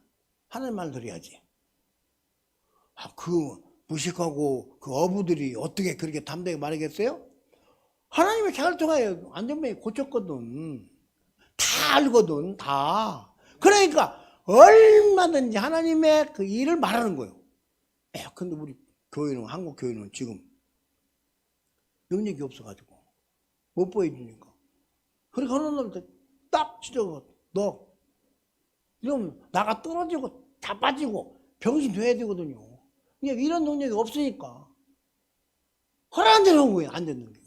하나님 말 들어야지. 그 무식하고 그 어부들이 어떻게 그렇게 담대하게 말하겠어요? 하나님의 자를 통하여 안전병이 고쳤거든. 다 알거든, 다. 그러니까 얼마든지 하나님의 그 일을 말하는 거예요. 근데 우리 교회는, 한국 교회는 지금 능력이 없어가지고 못 보여주니까. 그렇게 하는 놈들 딱 찢어서 너 이러면 나가 떨어지고 다 빠지고 병신 돼야 되거든요. 그냥 이런 능력이 없으니까 허락한 대로 한 거예요. 안 되는 게.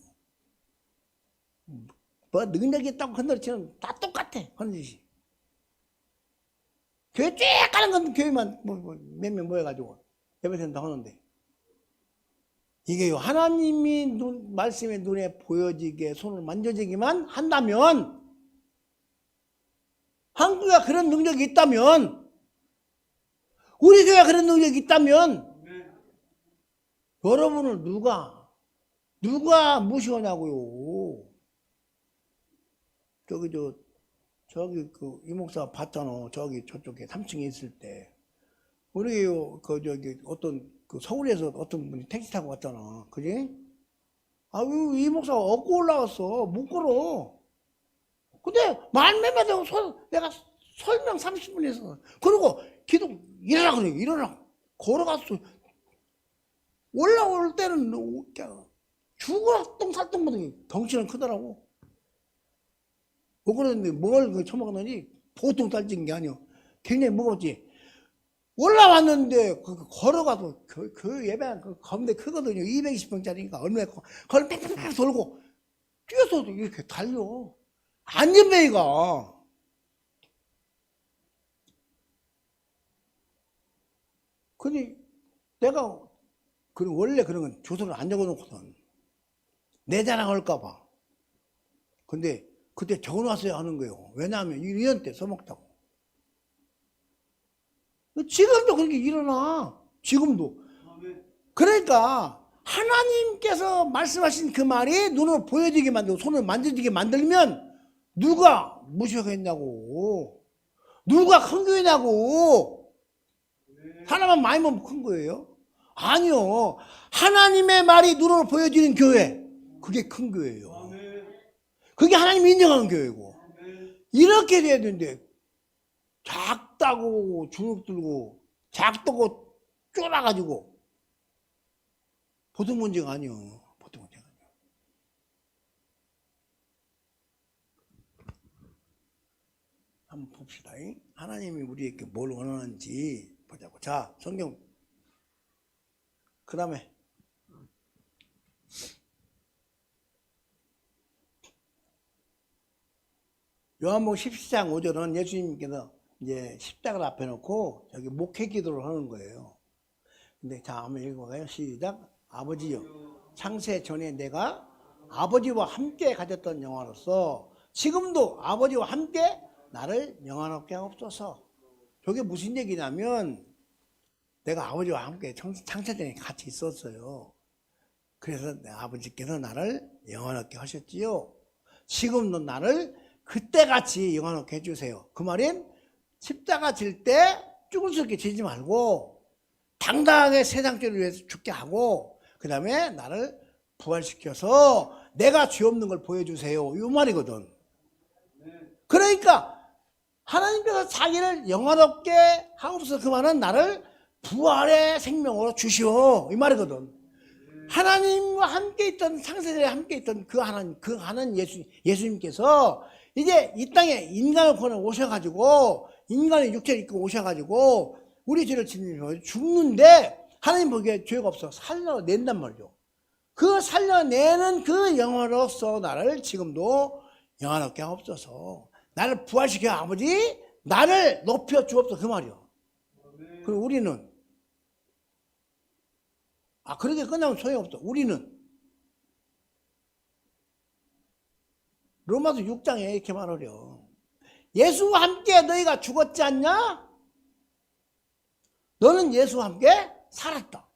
뭐 능력이 있다고 건드리치면 다 똑같아. 하는 짓이. 교회 쭉 가는 건 교회만 몇 명 모여가지고 예배드린다 하는데 이게요 하나님이 말씀의 눈에 보여지게 손을 만져지기만 한다면 한국가 그런 능력이 있다면 우리 교회가 그런 능력이 있다면 여러분을 누가 무시하냐고요. 저기 그 이목사 봤잖아. 저쪽에 3층에 있을 때 우리 어떤 그 서울에서 어떤 분이 택시 타고 왔잖아. 그지? 이목사가 업고 올라왔어. 못 걸어. 근데 말매만 되고 내가 설명 30분 했어. 그리고 기도 일어나 그래. 일어나. 걸어갔어. 올라올 때는 죽어 똥살똥보다 덩치는 크더라고. 뭐 그러는데 뭘 처먹었느니 보통 살찐 게 아니야. 굉장히 무겁지. 올라왔는데 걸어가도 그 예배한 그 가운데 크거든요. 220평짜리니까 얼마나 커. 그걸 빽빽빽 돌고 뛰어서 이렇게 달려. 안전뱅이가. 근데 내가 원래 그런 건 조서를 안 적어놓거든. 내 자랑할까봐. 근데 그때 적어놨어야 하는 거예요. 왜냐하면 1년 때 써먹다고. 지금도 그렇게 일어나. 지금도. 그러니까 하나님께서 말씀하신 그 말이 눈으로 보여지게 만들고 손을 만져지게 만들면 누가 무시하겠냐고. 누가 큰 교회냐고. 하나만 많이 먹으면 큰 거예요? 아니요. 하나님의 말이 눈으로 보여지는 교회. 그게 큰 교회예요. 그게 하나님이 인정하는 교회고. 이렇게 돼야 되는데 작다고 주눅 들고 작다고 쫄아가지고 보통 문제가 아니요. 보통 문제가 아니요. 한번 봅시다. 하나님이 우리에게 뭘 원하는지 보자고. 자, 성경 그 다음에 요한복음 17장 5절은 예수님께서 이제 십자가를 앞에 놓고 저기 목회 기도를 하는 거예요. 근데 자, 한번 읽어봐요. 시작. 아버지요, 창세 전에 내가 아버지와 함께 가졌던 영화로서 지금도 아버지와 함께 나를 영화롭게 하옵소서. 저게 무슨 얘기냐면 내가 아버지와 함께 창세 전에 같이 있었어요. 그래서 내 아버지께서 나를 영화롭게 하셨지요. 지금도 나를 그때같이 영화롭게 해주세요. 그 말은 십자가 질 때 쭈글쭈글 지지 말고 당당하게 세상 죄를 위해서 죽게 하고 그 다음에 나를 부활시켜서 내가 죄 없는 걸 보여주세요. 이 말이거든. 그러니까 하나님께서 자기를 영화롭게 하옵소서. 그 말은 나를 부활의 생명으로 주시오. 이 말이거든. 하나님과 함께 있던 창세전에 함께 있던 그 하나님 예수님께서 이제 이 땅에 인간을 권해 오셔가지고 인간의 육체를 입고 오셔가지고 우리 죄를 지는 죽는데 하나님 보기에 죄가 없어 살려낸단 말이죠. 그 살려내는 그 영화로서 나를 지금도 영화롭게 하옵소서. 나를 부활시켜 아버지 나를 높여 주옵소서. 그 말이요. 그리고 우리는 그렇게 끝나면 소용없어. 우리는 로마서 6장에 이렇게 말하려. 예수와 함께 너희가 죽었지 않냐? 너는 예수와 함께 살았다.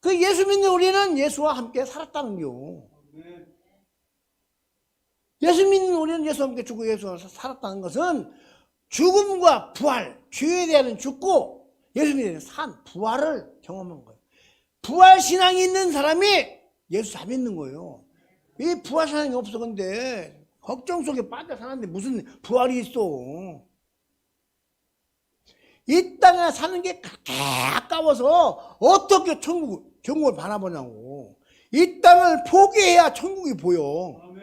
그 예수 믿는 우리는 예수와 함께 살았다는 겨. 예수 믿는 우리는 예수와 함께 죽고 예수와 살았다는 것은 죽음과 부활, 죄에 대한 죽고 예수 믿는 산, 부활을 경험한 거예요. 부활 신앙이 있는 사람이 예수 잘 믿는 거예요. 이 부활 신앙이 없어. 근데 걱정 속에 빠져 사는데 무슨 부활이 있어. 이 땅에 사는 게 그렇게 아까워서 어떻게 천국을 바라보냐고. 이 땅을 포기해야 천국이 보여.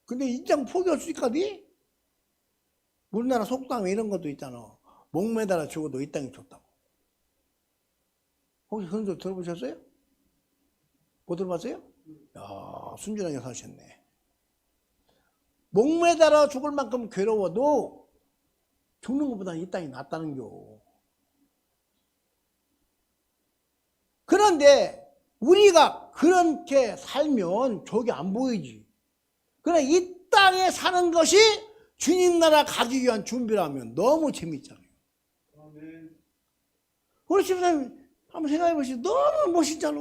근데 이 땅 포기할 수 있거든? 우리나라 속담 이런 것도 있잖아. 목 매달아 죽어도 이 땅이 좋다고. 혹시 그런 적 들어보셨어요? 못 들어봤어요? 야, 순진하게 사셨네. 목 매달아 죽을 만큼 괴로워도 죽는 것보다 이 땅이 낫다는 겨. 그런데 우리가 그렇게 살면 저기 안 보이지. 그러나 이 땅에 사는 것이 주님 나라 가기 위한 준비라면 너무 재밌잖아요. 우리 집사님 한번 생각해 보시죠. 너무 멋있잖아.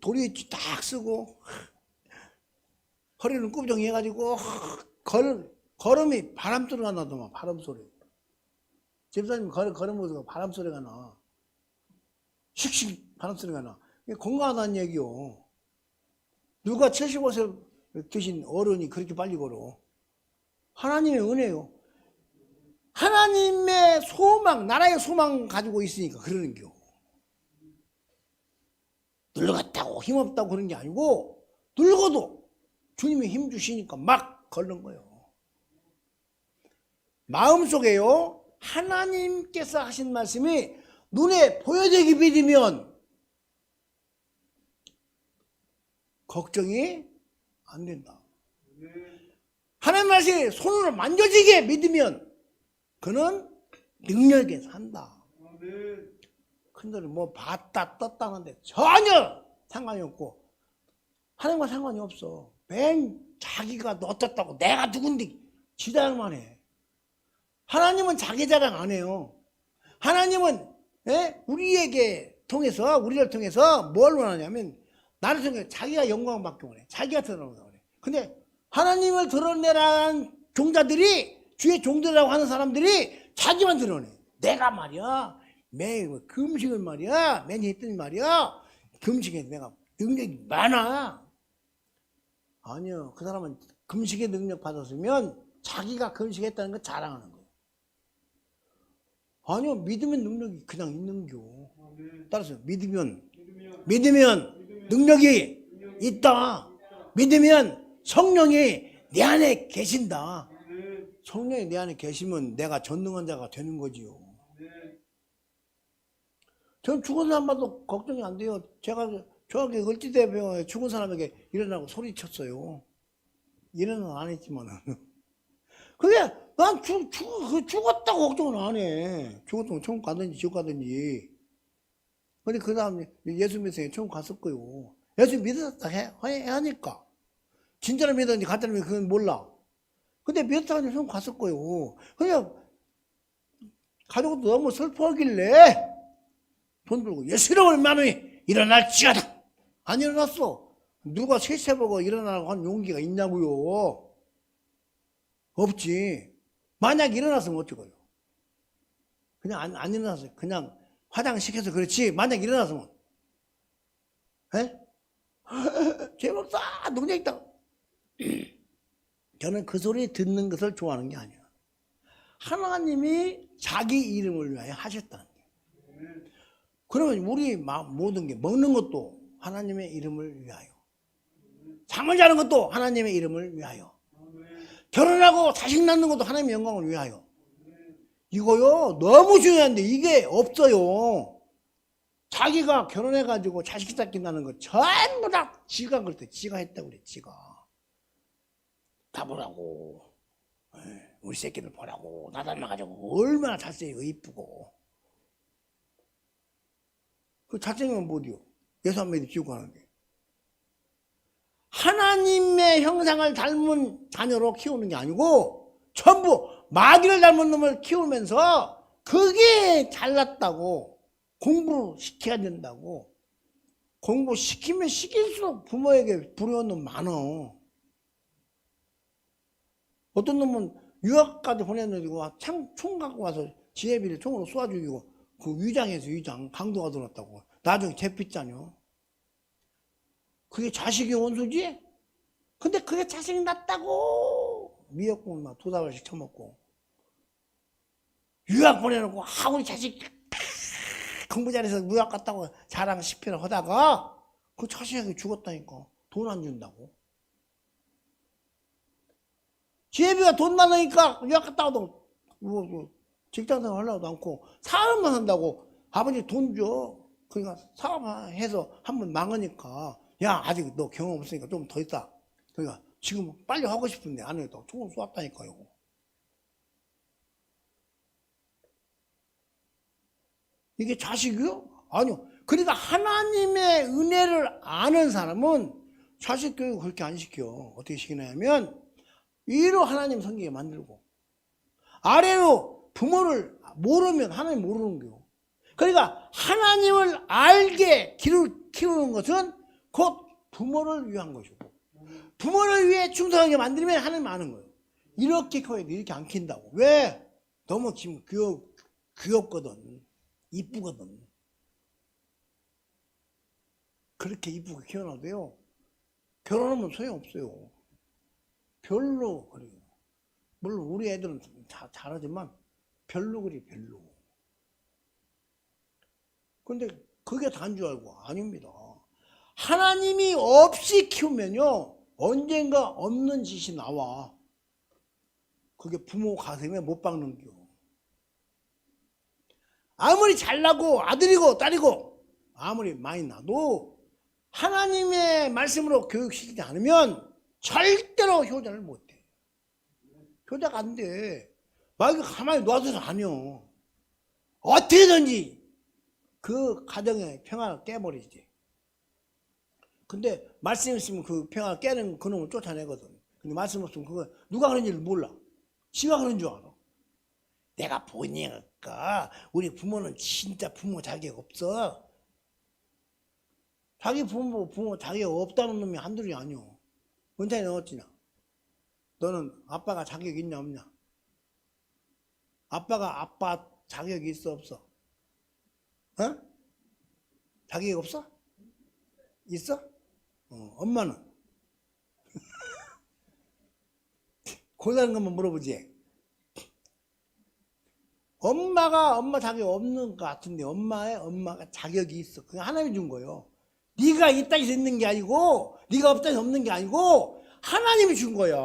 도리 딱 쓰고 허리는 꾸부정해 가지고 걸음이 바람 소리가 나더만. 바람 소리. 집사님 걸으면서 바람 소리가 나. 씩씩 바람 소리가 나. 이게 건강하다는 얘기요. 누가 75세 드신 어른이 그렇게 빨리 걸어. 하나님의 은혜요. 하나님의 소망, 나라의 소망 가지고 있으니까 그러는 겨. 늙었다고 힘없다고 그런 게 아니고 늙어도 주님이 힘 주시니까 막 걸는 거예요. 마음속에요. 하나님께서 하신 말씀이 눈에 보여지기 믿으면 걱정이 안 된다. 하나님 말씀이 손으로 만져지게 믿으면 그는 능력에 산다. 큰들은 뭐 봤다 떴다 하는데 전혀 상관이 없고 하나님과 상관이 없어. 맨 자기가 어떻다고 내가 누군데 지 자랑만 해. 하나님은 자기 자랑 안 해요. 하나님은 우리를 통해서 뭘 원하냐면 나를 통해 자기가 영광을 받기 원해. 자기가 드러나기 원해. 근데 하나님을 드러내라는 종자들이 주의 종들이라고 하는 사람들이 자기만 드러내. 내가 말이야 금식을 말이야 맨 했더니 말이야 금식에 내가 능력이 많아. 아니요. 그 사람은 금식의 능력 받았으면 자기가 금식했다는 걸 자랑하는 거예요. 아니요. 믿으면 능력이 그냥 있는겨. 따라서 믿으면 능력이 있다. 믿으면 성령이 내 안에 계신다. 성령이 내 안에 계시면 내가 전능한 자가 되는 거지요. 전 죽은 사람 봐도 걱정이 안 돼요. 제가 저기 을지대병원에 죽은 사람에게 일어나고 소리쳤어요. 일어나는 안 했지만은. 그게 난 죽었다고 걱정을 안 해. 죽었다고 천국 가든지 지옥 가든지. 근데 그 다음에 예수 믿으니까 천국 갔을 거요. 예수 믿었다 하니까. 진짜로 믿었는지 가짜로 믿었는지 그건 몰라. 근데 믿었다 하니까 천국 갔을 거요. 그냥 가족도 너무 슬퍼하길래 돈 들고 예수 이름을 만원이 일어날지어다. 안 일어났어. 누가 세세보고 일어나라고 하는 용기가 있냐고요. 없지. 만약 일어났으면 어쩌고요. 그냥 안 일어났어요. 그냥 화장시켜서 그렇지. 만약 일어났으면 에? 제목사 농장 있다. 저는 그 소리 듣는 것을 좋아하는 게 아니에요. 하나님이 자기 이름을 위하여 하셨다는 거예요. 그러면 우리 모든 게 먹는 것도 하나님의 이름을 위하여, 잠을 자는 것도 하나님의 이름을 위하여, 결혼하고 자식 낳는 것도 하나님의 영광을 위하여. 이거요 너무 중요한데 이게 없어요. 자기가 결혼해가지고 자식 낳기 나는 거 전부 다 지가 그랬대. 지가 했다고 그래. 지가 다 보라고, 우리 새끼들 보라고 나 닮아가지고 얼마나 잘생기고 이쁘고. 그 잘생기면 뭐디요? 예수 안 믿어 지옥 가는데. 하나님의 형상을 닮은 자녀로 키우는 게 아니고 전부 마귀를 닮은 놈을 키우면서 그게 잘났다고 공부시켜야 된다고. 공부시키면 시킬수록 부모에게 부러운 놈 많어. 어떤 놈은 유학까지 보냈는데 총 갖고 와서 지혜비를 총으로 쏘아 죽이고 그 위장에서 위장 강도가 들었다고 나중에 재pis잖여. 그게 자식의 원수지? 근데 그게 자식이 낳았다고 미역국을 막 2다발씩 처먹고 유학 보내놓고 우리 자식 공부 잘해서 유학 갔다고 자랑 10회를 하다가 그 자식이 죽었다니까. 돈 안 준다고. 지혜비가 돈 많으니까 유학 갔다 와도 직장생활 하려고도 않고 사업만 한다고. 아버지 돈 줘. 그러니까 사업해서 한번 망하니까 야 아직 너 경험 없으니까 좀 더 있다. 그러니까 지금 빨리 하고 싶은데 안 해도 총을 쏘았다니까요. 이게 자식이요? 아니요. 그러니까 하나님의 은혜를 아는 사람은 자식 교육을 그렇게 안 시켜. 어떻게 시키냐면 위로 하나님 성경에 만들고 아래로 부모를 모르면 하나님 모르는 거요. 그러니까 하나님을 알게 키우는 것은 곧 부모를 위한 것이고 부모를 위해 충성하게 만들면 하나님 아는 거예요. 이렇게 커야 돼. 이렇게 안 킨다고. 왜? 너무 지금 귀엽거든. 이쁘거든. 그렇게 이쁘게 키워놔도요. 결혼하면 소용없어요. 별로 그래요. 물론 우리 애들은 다 잘하지만 별로 그래 별로. 근데 그게 다인 줄 알고 아닙니다. 하나님이 없이 키우면요 언젠가 없는 짓이 나와. 그게 부모 가슴에 못 박는겨. 아무리 잘나고 아들이고 딸이고 아무리 많이 나도 하나님의 말씀으로 교육시키지 않으면 절대로 효자를 못해. 효자가 안 돼. 막 가만히 놔둬서 안 해요. 어떻게든지 그 가정의 평화를 깨버리지. 근데 말씀 있으면 그 평화 깨는 그놈을 쫓아내거든. 근데 말씀 없으면 그거 누가 그런지를 몰라. 지가 그런 줄 알아. 내가 보니까 우리 부모는 진짜 부모 자격 없어. 자기 부모 자격 없다는 놈이 한둘이 아니오. 원장이 너 어찌냐? 너는 아빠가 자격 있냐 없냐? 아빠가 아빠 자격이 있어 없어? 어? 자격이 없어? 있어? 엄마는? 고다른 것만 물어보지. 엄마 자격이 없는 것 같은데 엄마가 자격이 있어. 그냥 하나님이 준 거예요. 네가 있다 해서 있는 게 아니고 네가 없다 해서 없는 게 아니고 하나님이 준 거야.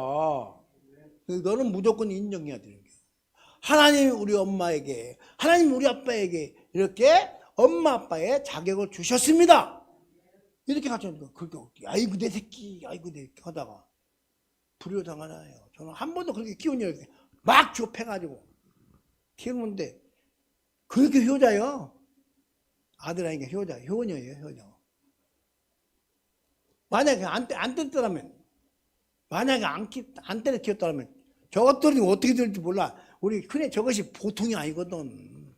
너는 무조건 인정해야 되는 거야. 하나님이 우리 엄마에게, 하나님이 우리 아빠에게 이렇게 엄마 아빠의 자격을 주셨습니다. 이렇게 가르쳐주니까 그렇게 아이고 내 새끼 아이고 내 새끼 하다가 불효당하나요. 저는 한 번도 그렇게 키운 적이 막 좁혀가지고 키우는데 그렇게 효자요. 아들 아니까 효녀예요, 효녀. 만약에 안 때렸더라면, 만약에 안 때려 키웠더라면 저것들이 어떻게 될지 몰라. 우리 흔히 저것이 보통이 아니거든.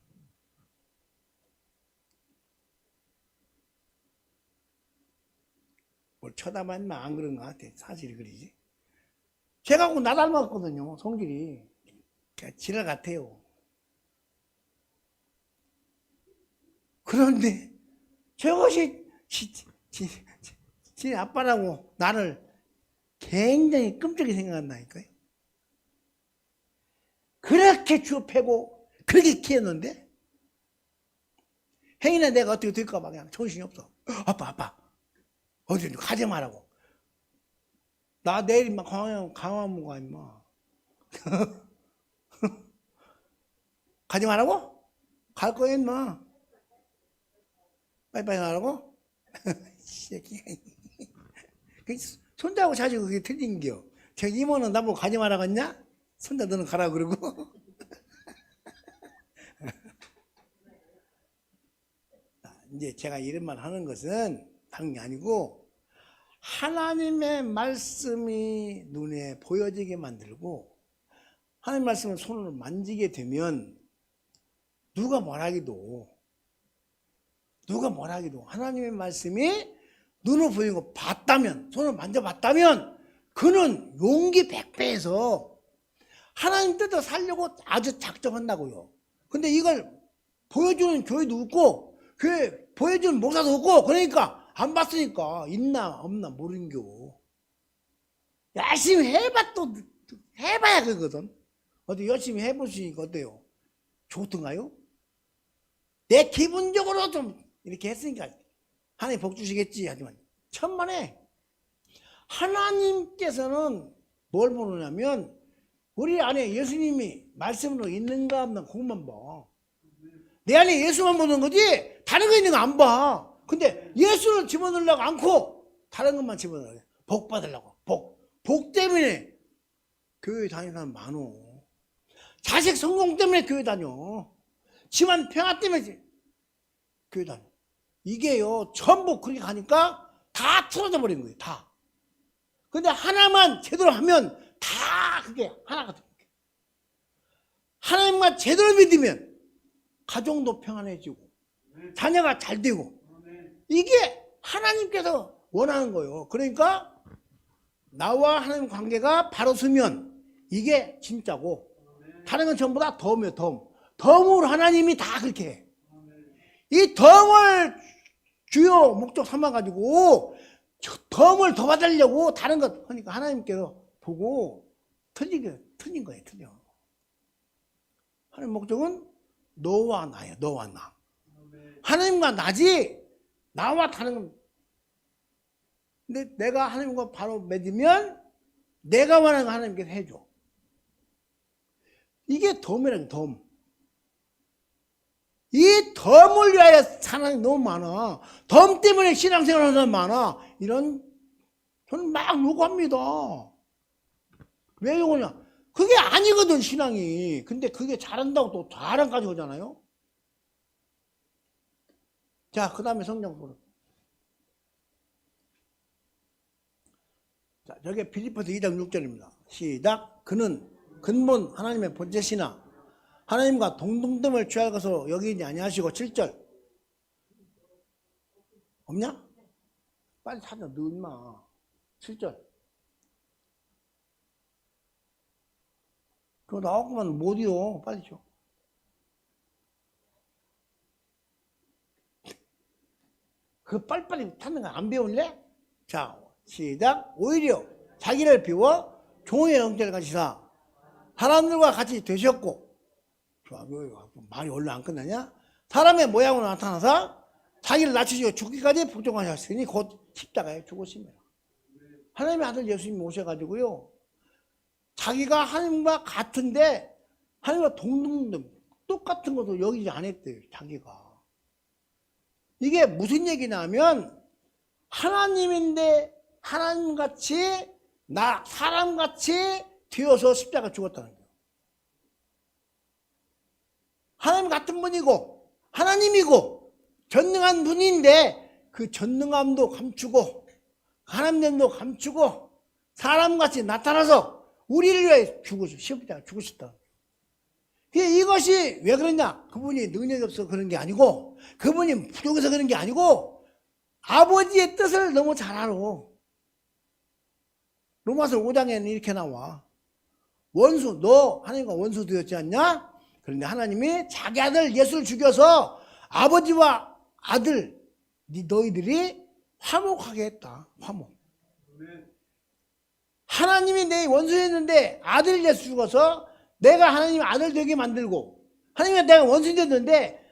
뭘 쳐다봤나 안 그런 것 같아. 사실이 그러지. 제가 나 닮았거든요, 성질이. 지랄 같아요. 그런데 저것이 지 아빠라고 나를 굉장히 끔찍하게 생각한다니까요. 그렇게 주업하고 그렇게 키웠는데 행인아 내가 어떻게 될까 봐 그냥 정신이 없어. 아빠 어디 가지 말라고. 나 내일 막 강화문 가 임마. 가지 말라고? 갈 거야 임마. 빨리빨리 가라고? 손자하고 자주 그게 틀린겨. 저 이모는 나보고 가지 말라고 했냐? 손자 너는 가라 그러고. 이제 제가 이런 말 하는 것은 다른 게 아니고 하나님의 말씀이 눈에 보여지게 만들고 하나님 말씀을 손으로 만지게 되면 누가 뭐라기도 하나님의 말씀이 눈으로 보이는 거 봤다면 손으로 만져봤다면 그는 용기 100배에서 하나님 뜻대로 살려고 아주 작정한다고요. 근데 이걸 보여주는 교회도 없고 교회 보여주는 목사도 없고 그러니까 안 봤으니까 있나 없나 모르는겨. 열심히 해봐 또 해봐야 그거든. 어디 열심히 해보시니까 어때요? 좋던가요? 내 기분적으로 좀 이렇게 했으니까 하나님 복 주시겠지 하지만 천만에 하나님께서는 뭘 보느냐면 우리 안에 예수님이 말씀으로 있는가 없나 그것만 봐. 내 안에 예수만 보는 거지 다른 거 있는 거 안 봐. 근데 예수를 집어넣으려고 않고 다른 것만 집어넣어요. 복 받으려고. 복 때문에 교회 다니는 사람 많어. 자식 성공 때문에 교회 다녀. 집안 평화 때문에 교회 다녀. 이게요 전부 그렇게 가니까 다 틀어져 버린 거예요. 다. 근데 하나만 제대로 하면 다 그게 하나가 됩니다. 하나님만 제대로 믿으면 가정도 평안해지고 자녀가 잘 되고 이게 하나님께서 원하는 거예요. 그러니까 나와 하나님 관계가 바로 서면 이게 진짜고 다른 건 전부 다 덤이에요. 덤으로 하나님이 다 그렇게 해. 이 덤을 주요 목적 삼아가지고 덤을 더 받으려고 다른 것 하니까 하나님께서 보고 틀린 거예요. 틀려. 하나님 목적은 너와 나예요. 너와 나. 하나님과 나지 나와 다른 건. 근데 내가 하나님과 바로 맺으면 내가 원하는 거 하나님께서 해줘. 이게 덤이라는 덤. 이 덤을 위하여 사는 사람이 너무 많아. 덤 때문에 신앙생활 하는 사람 많아. 이런 저는 막 요구합니다. 왜 요구냐? 그게 아니거든 신앙이. 근데 그게 잘한다고 또 자랑까지 오잖아요. 자, 그 다음에 성경 보러. 자, 저게 빌립보서 2장 6절입니다. 시작. 그는 근본 하나님의 본체시나 하나님과 동등됨을 취할 것으로 여기지 아니하시고 7절. 없냐? 빨리 찾아 넣어 임마. 7절. 그거 나왔구만 못 이어. 빨리 줘. 그 빨리빨리 찾는 거 안 배울래? 자, 시작. 오히려 자기를 비워 종의 형체를 가지사 사람들과 같이 되셨고, 말이 원래 안 끝나냐? 사람의 모양으로 나타나서 자기를 낮추시고 죽기까지 복종하셨으니 곧 십자가에 죽으십니다. 하나님의 아들 예수님이 오셔가지고요, 자기가 하나님과 같은데 하나님과 동등등 똑같은 것도 여기지 않았대요. 자기가. 이게 무슨 얘기냐면 하나님인데 하나님같이 사람같이 되어서 십자가 죽었다는 거예요. 하나님 같은 분이고 하나님이고 전능한 분인데 그 전능함도 감추고 하나님됨도 감추고 사람같이 나타나서 우리를 위해 십자가 죽으셨다. 이것이 왜 그러냐? 그분이 능력이 없어서 그런 게 아니고 그분이 부족해서 그런 게 아니고 아버지의 뜻을 너무 잘 알아. 로마서 5장에는 이렇게 나와. 원수, 너 하나님과 원수 되었지 않냐? 그런데 하나님이 자기 아들 예수를 죽여서 아버지와 아들 너희들이 화목하게 했다. 화목. 하나님이 내 원수였는데 아들 예수 죽어서 내가 하나님의 아들 되게 만들고 하나님이 내가 원수 됐는데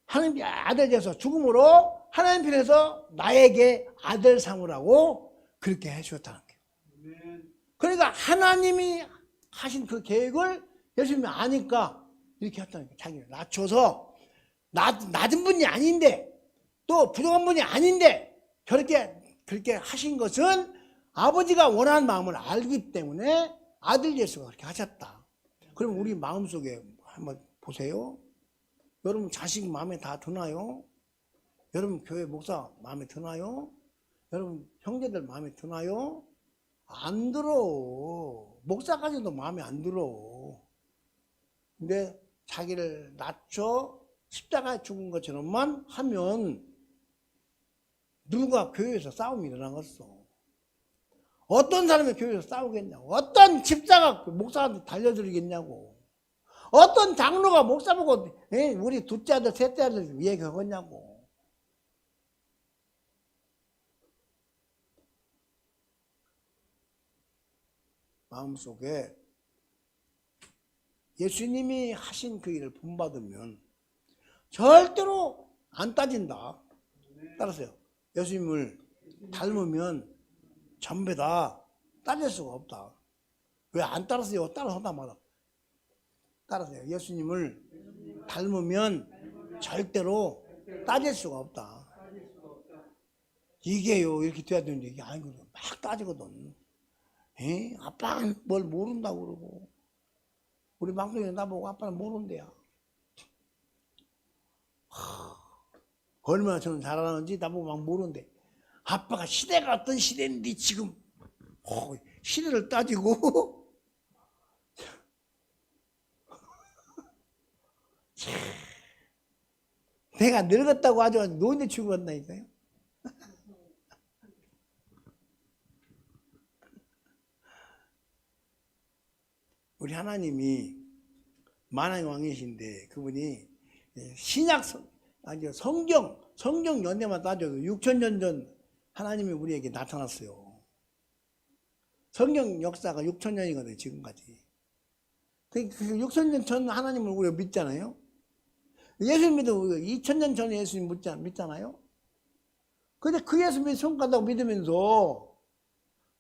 하나님의 아들 돼서 죽음으로 하나님 편에서 나에게 아들 삼으라고 그렇게 해주셨다는 거예요. 그러니까 하나님이 하신 그 계획을 예수님이 아니까 이렇게 했다는 거예요. 자기를 낮춰서 낮은 분이 아닌데 또 부족한 분이 아닌데 그렇게 하신 것은 아버지가 원하는 마음을 알기 때문에 아들 예수가 그렇게 하셨다. 그럼 우리 마음속에 한번 보세요. 여러분 자식 마음에 다 드나요? 여러분 교회 목사 마음에 드나요? 여러분 형제들 마음에 드나요? 안 들어. 목사까지도 마음에 안 들어. 근데 자기를 낮춰 십자가에 죽은 것처럼만 하면 누가 교회에서 싸움이 일어나겠어. 어떤 사람이 교회에서 싸우겠냐고. 어떤 집사가 목사한테 달려들겠냐고. 어떤 장로가 목사 보고 우리 둘째 아들 셋째 아들 얘기하겠냐고. 마음속에 예수님이 하신 그 일을 본받으면 절대로 안 따진다. 따라서요. 예수님을 닮으면 전부 다 따질 수가 없다. 왜 안 따랐어요? 따라서다 말아. 따라서요. 예수님을 닮으면 절대로 따질 수가 없다. 이게요 이렇게 돼야 되는데 이게 아니거든. 막 따지거든. 아빠는 뭘 모른다고 그러고 우리 막둥이는 나보고 아빠는 모른대야. 얼마나 저는 잘하는지 나보고 막 모른대. 아빠가 시대가 어떤 시대인데 지금 시대를 따지고 내가 늙었다고 아주 노인네 취급 한다니까요. 우리 하나님이 만왕의 왕이신데 그분이 신약 아니 성경 연대만 따져도 6,000년 전 하나님이 우리에게 나타났어요. 성경 역사가 6,000년이거든요. 지금까지. 그 6,000년 전 하나님을 우리가 믿잖아요. 예수님도 2,000년 전에 예수님 믿잖아요. 근데 그 예수님이 손가락 믿으면서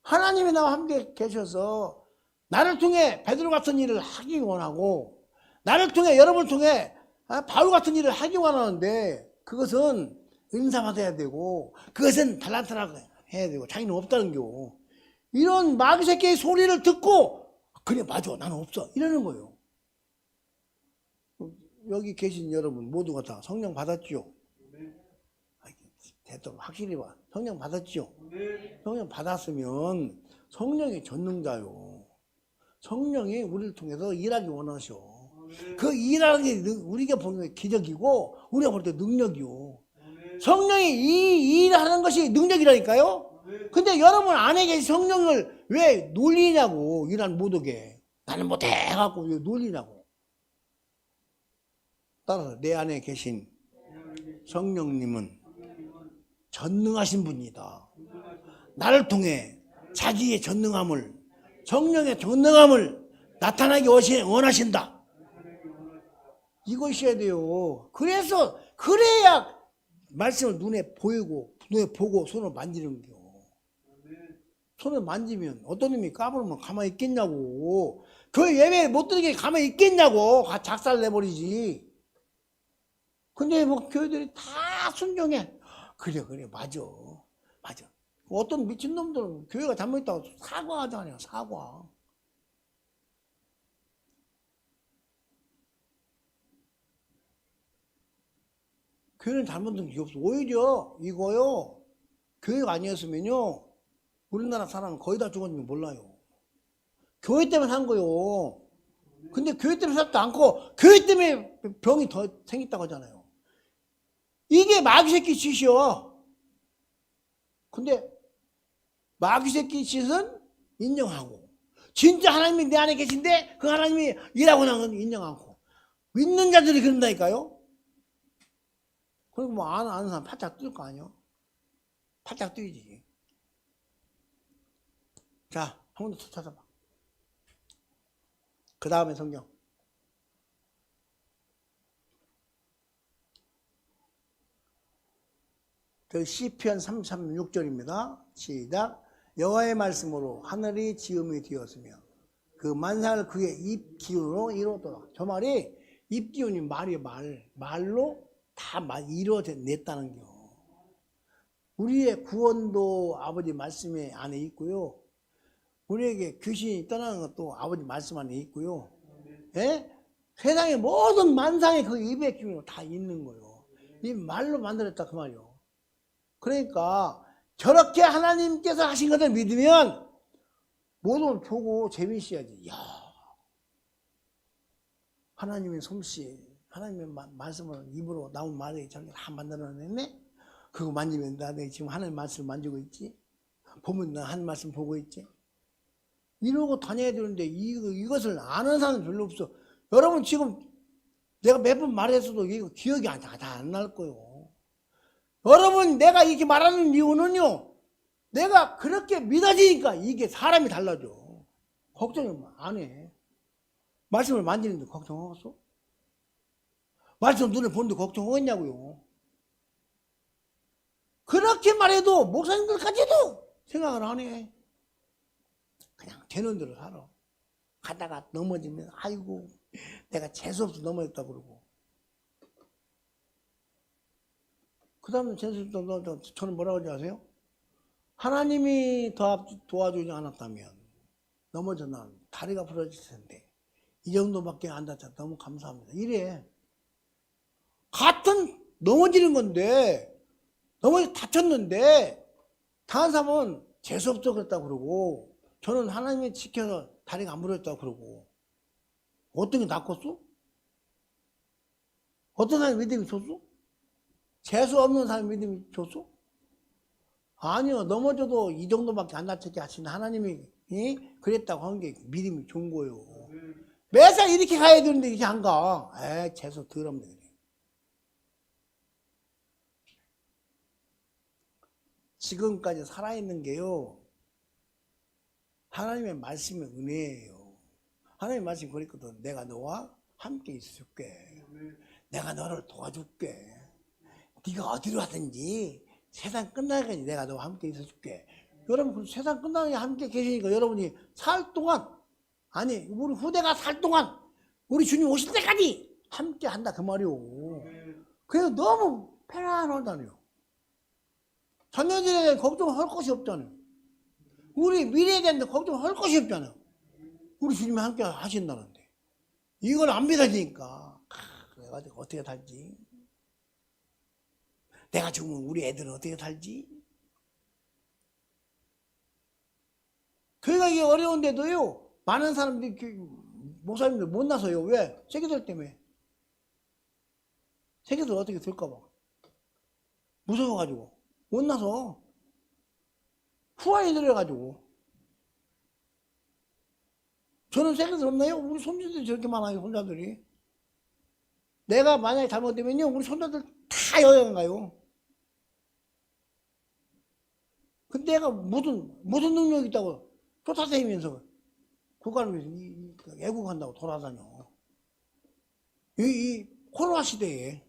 하나님이 나와 함께 계셔서 나를 통해 베드로 같은 일을 하기 원하고 나를 통해 여러분을 통해 바울 같은 일을 하기 원하는데 그것은 은사받아야 되고 그것은 달란트라고 해야 되고 자기는 없다는 겨. 이런 마귀 새끼의 소리를 듣고 그래 맞아 나는 없어 이러는 거예요. 여기 계신 여러분 모두가 다 성령 받았죠? 대도 확실히 봐. 성령 받았죠? 성령 받았으면 성령이 전능자요. 성령이 우리를 통해서 일하기 원하셔. 그 일하는 게 우리가 보는 게 기적이고 우리가 볼 때 능력이요. 성령이 이 일하는 것이 능력이라니까요. 근데 여러분 안에 계신 성령을 왜 놀리냐고. 일하는 못하게. 나는 못해 해갖고 왜 놀리냐고. 따라서 내 안에 계신 성령님은 전능하신 분이다. 나를 통해 자기의 전능함을, 성령의 전능함을 나타나기 원하신다. 이거 있어야 돼요. 그래야 말씀을 눈에 보고 손을 만지는 거요. 손을 만지면 어떤 놈이 까불면 가만히 있겠냐고. 교회 예배 못 드리게 가만히 있겠냐고. 작살 내버리지. 근데 뭐 교회들이 다 순종해. 그래 맞아. 어떤 미친놈들은 교회가 잘못했다고 사과하잖아요. 사과. 교회는 잘못된 게 없어. 오히려 이거요, 교회가 아니었으면요 우리나라 사람은 거의 다 죽었는지 몰라요. 교회 때문에 산 거요. 근데 교회 때문에 살지도 않고 교회 때문에 병이 더 생겼다고 하잖아요. 이게 마귀새끼 짓이요. 근데 마귀새끼 짓은 인정하고, 진짜 하나님이 내 안에 계신데 그 하나님이 일하고 나는 건 인정 않고, 믿는 자들이 그런다니까요. 그리고 뭐 아는 사람 팔짝 뛸 거 아니요? 팔짝 뛰지. 자, 한 번 더 찾아봐. 그 다음에 성경. 그 시편 36절입니다. 시작. 여호와의 말씀으로 하늘이 지음이 되었으며 그 만상을 그의 입 기운으로 이루었더라. 저 말이 입 기운이 말로 다 이루어냈다는 거. 우리의 구원도 아버지 말씀 안에 있고요. 우리에게 귀신이 떠나는 것도 아버지 말씀 안에 있고요. 예? 세상의 모든 만상의 그 입의 기운으로 다 있는 거예요. 이 말로 만들었다 그 말이요. 그러니까 저렇게 하나님께서 하신 것을 믿으면 모든 보고 재미있어야지. 야, 하나님의 솜씨, 하나님의 말씀을 입으로 나온 말이 저렇게 다 만들어냈네. 그거 만지면 나 지금 하나님 말씀을 만지고 있지. 보면 나 한 말씀 보고 있지. 이러고 다녀야 되는데 이것을 아는 사람은 별로 없어. 여러분 지금 내가 몇 번 말했어도 이거 기억이 다 안 날 거예요. 여러분 내가 이렇게 말하는 이유는요, 내가 그렇게 믿어지니까 이게 사람이 달라져. 걱정을 안 해. 말씀을 만지는데 걱정하겠어? 말씀 눈에 보는데 걱정하겠냐고요. 그렇게 말해도 목사님들까지도 생각을 안 해. 그냥 되는 대로 살아. 가다가 넘어지면 아이고 내가 재수없어 넘어졌다 그러고, 그 다음에 재수없어 저는 뭐라고 하지 아세요? 하나님이 도와주지 않았다면 넘어졌나 다리가 부러질 텐데 이 정도밖에 안 다쳤다. 너무 감사합니다. 이래. 같은 넘어지는 건데 다쳤는데 다른 사람은 재수없어 그랬다고 그러고, 저는 하나님이 지켜서 다리가 안 부러졌다고 그러고. 어떤 게 낫겠어? 어떤 사람이 믿음이 좋소? 재수 없는 사람이 믿음이 좋소? 아니요. 넘어져도 이 정도밖에 안 다쳤게 하신 하나님이 그랬다고 한 게 믿음이 좋은 거예요. 매사 이렇게 가야 되는데 이렇게 안 가. 재수 더럽네. 지금까지 살아있는 게요, 하나님의 말씀의 은혜예요. 하나님의 말씀이 그랬거든. 내가 너와 함께 있을게. 내가 너를 도와줄게. 네가 어디로 가든지 세상 끝나기까지 내가 너와 함께 있어줄게. 여러분 세상 끝나기 함께 계시니까 여러분이 살 동안, 아니 우리 후대가 살 동안, 우리 주님 오실 때까지 함께 한다 그 말이오. 그래서 너무 편안하다니요. 자녀들에 대한 걱정할 것이 없잖아요. 우리 미래에 대한 걱정할 것이 없잖아요. 우리 주님이 함께 하신다는데 이걸 안 믿어지니까 내가 어떻게 살지? 내가 죽으면 우리 애들은 어떻게 살지? 교회가 이게 어려운데도요, 많은 사람들이 목사님들 못 나서요. 왜? 세계들 때문에. 세계들 어떻게 될까봐 무서워가지고 못 나서. 후환이 들어가지고. 저는 세계들 없나요? 우리 손자들이 저렇게 많아요. 손자들이. 내가 만약에 잘못되면요 우리 손자들 다 여행 가요. 근데 내가 무슨 능력이 있다고 쫓아다니면서 국가를 위해서 애국한다고 돌아다녀. 이 코로나 시대에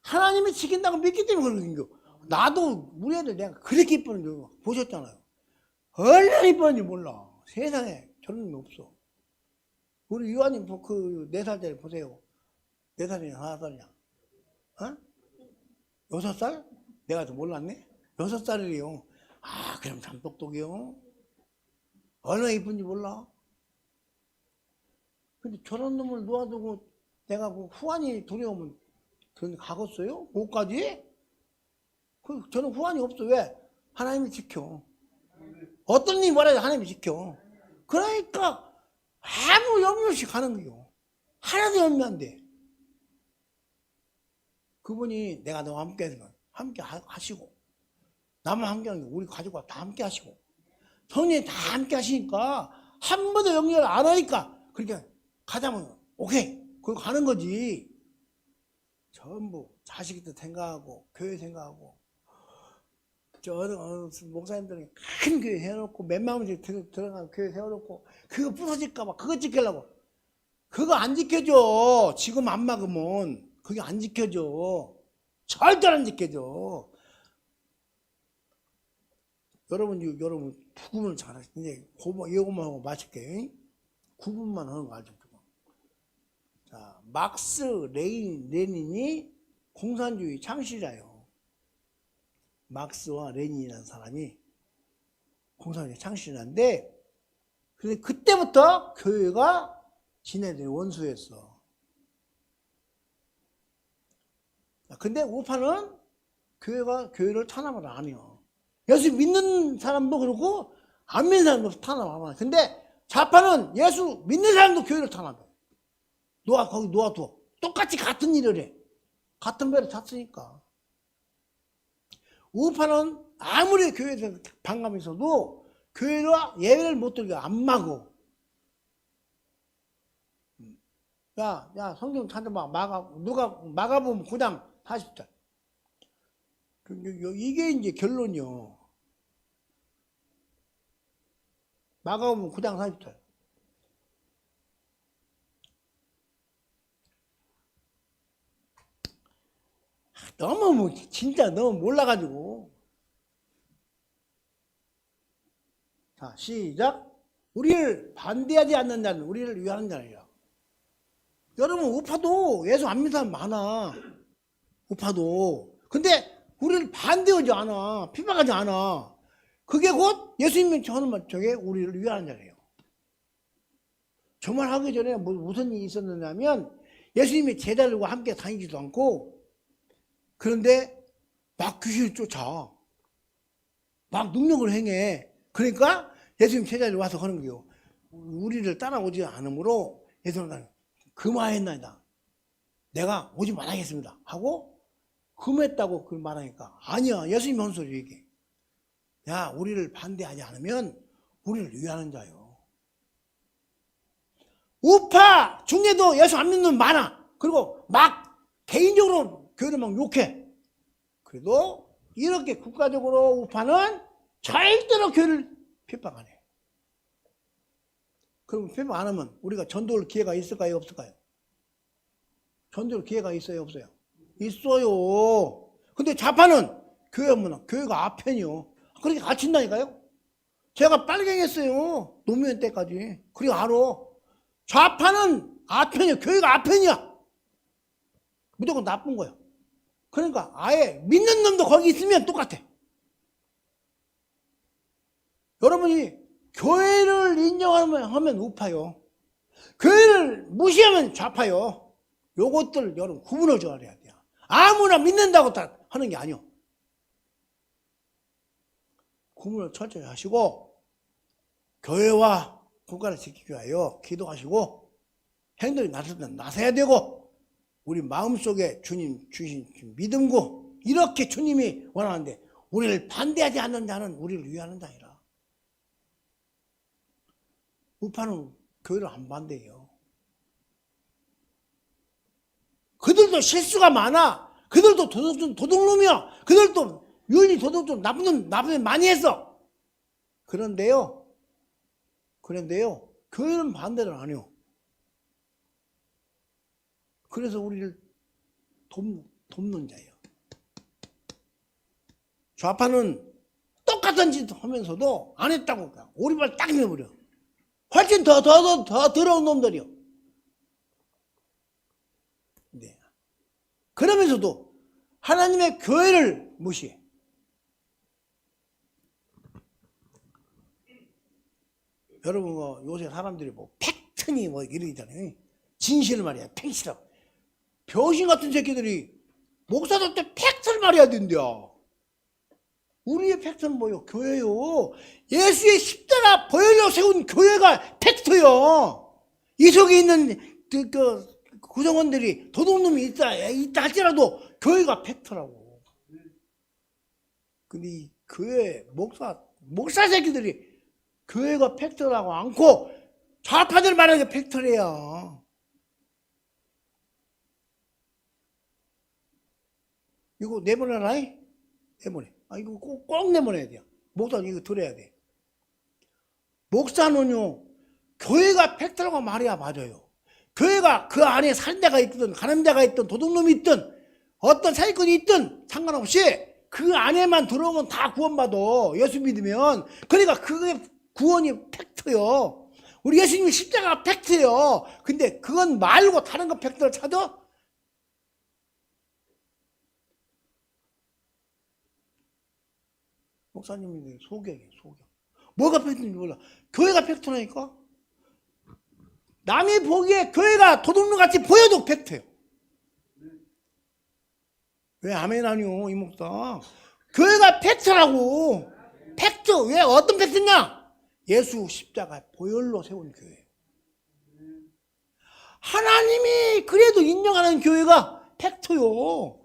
하나님이 지킨다고 믿기 때문에 그런 거. 나도 우리 애들 내가 그렇게 이쁘는 줄 보셨잖아요. 얼마나 이쁘는지 몰라. 세상에 저런 놈이 없어. 우리 유아님 그 4살짜리 보세요. 4살이냐 5살이냐? 어? 6살? 내가 좀 몰랐네? 6살이래요. 아, 그럼 참 똑똑해요. 얼마나 이쁜지 몰라. 근데 저런 놈을 놓아두고 내가 뭐 후환이 두려우면 그런 가겠어요? 못 가지? 저는 후환이 없어. 왜? 하나님이 지켜. 어떤 일이 뭐라도 하나님이 지켜. 그러니까 아무 염려 없이 가는 거요. 하나도 염려 안 돼. 그분이 내가 너와 함께 해서 함께 하시고, 나만 함께 하는 게 우리 가족과 다 함께 하시고, 성령이 다 함께 하시니까 한 번도 염려를 안 하니까 그러니까 가자면 오케이 그거 가는 거지. 전부 자식도 생각하고 교회 생각하고 저 목사님들이 큰 교회 세워놓고 몇만 원씩 들어가는 교회 세워놓고 그거 부서질까봐 그거 지키려고. 그거 안 지켜줘. 지금 안 막으면 그게 안 지켜져. 절대로 안 지켜져. 여러분 구분을 잘하시는데 이거만 하고 마칠게요. 구분만 하는 거 알죠? 자, 막스 레닌이 공산주의 창시자예요. 막스와 레닌이라는 사람이 공산주의 창시자인데, 근데 그때부터 교회가 지네들의 원수였어. 근데 우파는 교회를 탄압을 안 해요. 예수 믿는 사람도 그렇고 안 믿는 사람도 탄압 안 해요. 근데 좌파는 예수 믿는 사람도 교회를 탄압해. 거기 놓아둬. 똑같이 같은 일을 해. 같은 배를 탔으니까. 우파는 아무리 교회에서 반감이 있어도 교회와 예배를 못 들게 안 막어. 야, 성경 찾아봐. 누가 막아보면 9장 40절. 이게 이제 결론이요. 막아보면 9장 40절. 진짜 너무 몰라가지고. 자, 시작. 우리를 반대하지 않는 자는 우리를 위하는 자니라. 여러분, 우파도 예수 안 믿는 사람 많아. 우파도. 근데 우리를 반대하지 않아. 핍박하지 않아. 그게 곧 예수님이 하는 저게 우리를 위하는 자예요. 저 말 하기 전에 무슨 일이 있었느냐면 예수님이 제자들과 함께 다니지도 않고, 그런데 막 귀신을 쫓아. 막 능력을 행해. 그러니까 예수님 제자들이 와서 하는 거예요. 우리를 따라오지 않으므로 예수님은 금하였나이다. 내가 오지 말아야겠습니다. 하고 금했다고 그 말하니까 아니야. 예수님이 하는 소리 얘기해. 야, 우리를 반대하지 않으면 우리를 위하는 자요. 우파 중에도 예수 안 믿는 놈 많아. 그리고 막 개인적으로 교회를 막 욕해. 그래도 이렇게 국가적으로 우파는 절대로 교회를 핍박 안 해. 그럼 핍박 안 하면 우리가 전도할 기회가 있을까요? 없을까요? 전도할 기회가 있어요? 없어요? 있어요. 근데 좌파는 교회 오면 교회가 아편이요. 그렇게 갇힌다니까요? 제가 빨갱했어요. 노무현 때까지. 그리고 알아. 좌파는 아편이야. 교회가 아편이야. 무조건 나쁜 거야. 그러니까 아예 믿는 놈도 거기 있으면 똑같아. 여러분이 교회를 인정하면 우파요. 교회를 무시하면 좌파요. 요것들 여러분 구분을 좀 해야 돼요. 아무나 믿는다고 다 하는 게 아니요. 구분을 철저히 하시고 교회와 국가를 지키기 위하여 기도하시고 행동이 나서야 되고, 우리 마음속에 주님 주신 믿음과 이렇게 주님이 원하는데 우리를 반대하지 않는 자는 우리를 위하는 자이라. 우파는 교회를 안 반대해요. 그들도 실수가 많아. 그들도 도둑놈이야. 그들도 윤리 도덕 좀 나쁜 놈 많이 했어. 그런데요, 교회는 반대를 안 해요. 그래서 우리를 돕는 자예요. 좌파는 똑같은 짓 하면서도 안 했다고 오리발 딱 내버려. 훨씬 더 더러운 놈들이요. 네. 그러면서도 하나님의 교회를 무시해. 여러분 요새 사람들이 팩트니 이러잖아요. 진실을 말이야. 팩트라고. 병신 같은 새끼들이 목사들 때 팩트를 말해야 된대요. 우리의 팩트는 뭐예요? 교회요. 예수의 십자가 보혈로 세운 교회가 팩트요. 이 속에 있는 그 구성원들이 도둑놈이 있다 할지라도 교회가 팩트라고. 근데 이 교회 목사 새끼들이 교회가 팩트라고 않고 좌파들 말하는 게 팩트래요. 이거 내보내라. 내보내. 이거 꼭 내보내야 돼요. 목사는 이거 들어야 돼. 목사는요, 교회가 팩트라고 말해야 맞아요. 교회가 그 안에 살인자가 있든 가늠자가 있든 도둑놈이 있든 어떤 사기꾼이 있든 상관없이 그 안에만 들어오면 다 구원받아. 예수 믿으면. 그러니까 그게 구원이 팩트요. 우리 예수님이 십자가가 팩트예요. 근데 그건 말고 다른 거 팩트를 찾아? 목사님이 소경이에요, 소경. 뭐가 팩트인지 몰라. 교회가 팩트라니까? 남이 보기에 교회가 도둑놈같이 보여도 팩트예요. 왜 아멘 아니요, 이 목사? 교회가 팩트라고. 팩트. 왜 어떤 팩트냐? 예수 십자가 보혈로 세운 교회. 하나님이 그래도 인정하는 교회가 팩트요.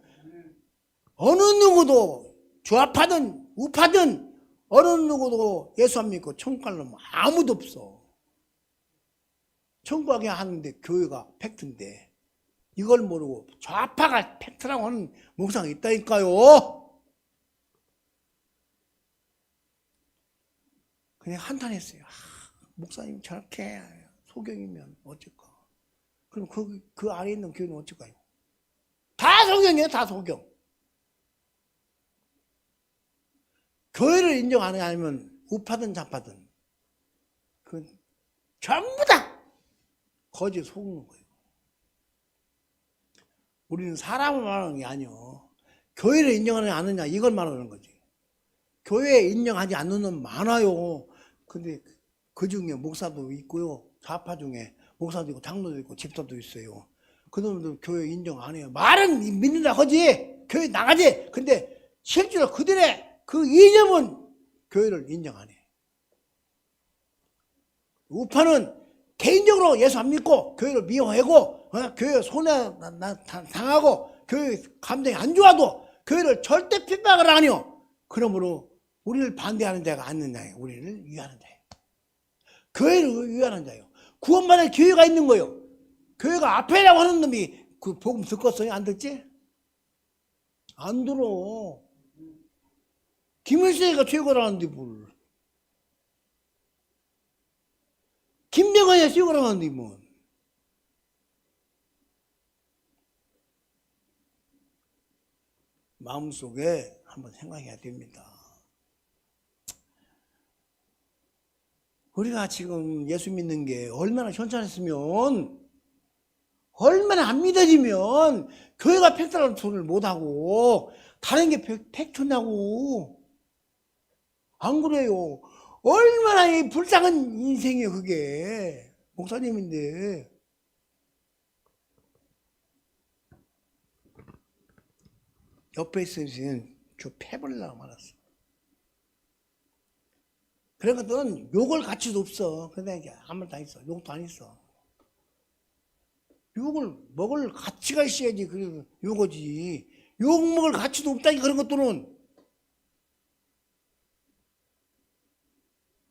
어느 누구도 좌파든 우파든 어느 누구도 예수 안 믿고 천국 갈 놈 아무도 없어. 천국 가게 하는데 교회가 팩트인데 이걸 모르고 좌파가 팩트라고 하는 목사가 있다니까요. 그냥 한탄했어요. 목사님 저렇게 소경이면 어쩔까. 그럼 그 안에 있는 교회는 어쩔까요? 다 소경이에요. 다 소경. 교회를 인정 안 하면 우파든 좌파든 그 전부 다 거짓 속는 거예요. 우리는 사람을 말하는 게 아니요. 교회를 인정하느냐 안 하느냐 이걸 말하는 거지. 교회 인정하지 않는 놈 많아요. 근데 그 중에 목사도 있고요. 좌파 중에 목사도 있고 장로도 있고 집사도 있어요. 그 놈들 교회 인정 안 해요. 말은 믿는다 하지. 교회 나가지. 근데 실제로 그들의 그 이념은 교회를 인정 안 해. 우파는 개인적으로 예수 안 믿고 교회를 미워하고 교회 손해 당하고 교회 감정이 안 좋아도 교회를 절대 핍박을 안 해요. 그러므로 우리를 반대하는 자가 않는 자예요. 우리를 위하는 자예요. 교회를 위하는 자예요. 구원받을 교회가 있는 거예요. 교회가 앞에라고 하는 놈이 그 복음 듣겠어요? 안 듣지? 안 들어. 김일성이가 최고라는데 뭘. 김병헌이 최고라는데 뭐. 마음속에 한번 생각해야 됩니다. 우리가 지금 예수 믿는 게 얼마나 현찮았으면 얼마나 안 믿어지면 교회가 팩트라는 소리를 못하고 다른 게 팩트냐고. 안 그래요. 얼마나 이 불쌍한 인생이에요 그게. 목사님인데. 옆에 있으면 저 패버리려고 말았어. 그러니까 너는 욕을 가치도 없어. 근데 아무 말도 안 있어. 욕도 안 있어. 욕을 먹을 가치가 있어야지 그래 요거지. 욕 먹을 가치도 없다니 그런 것들은.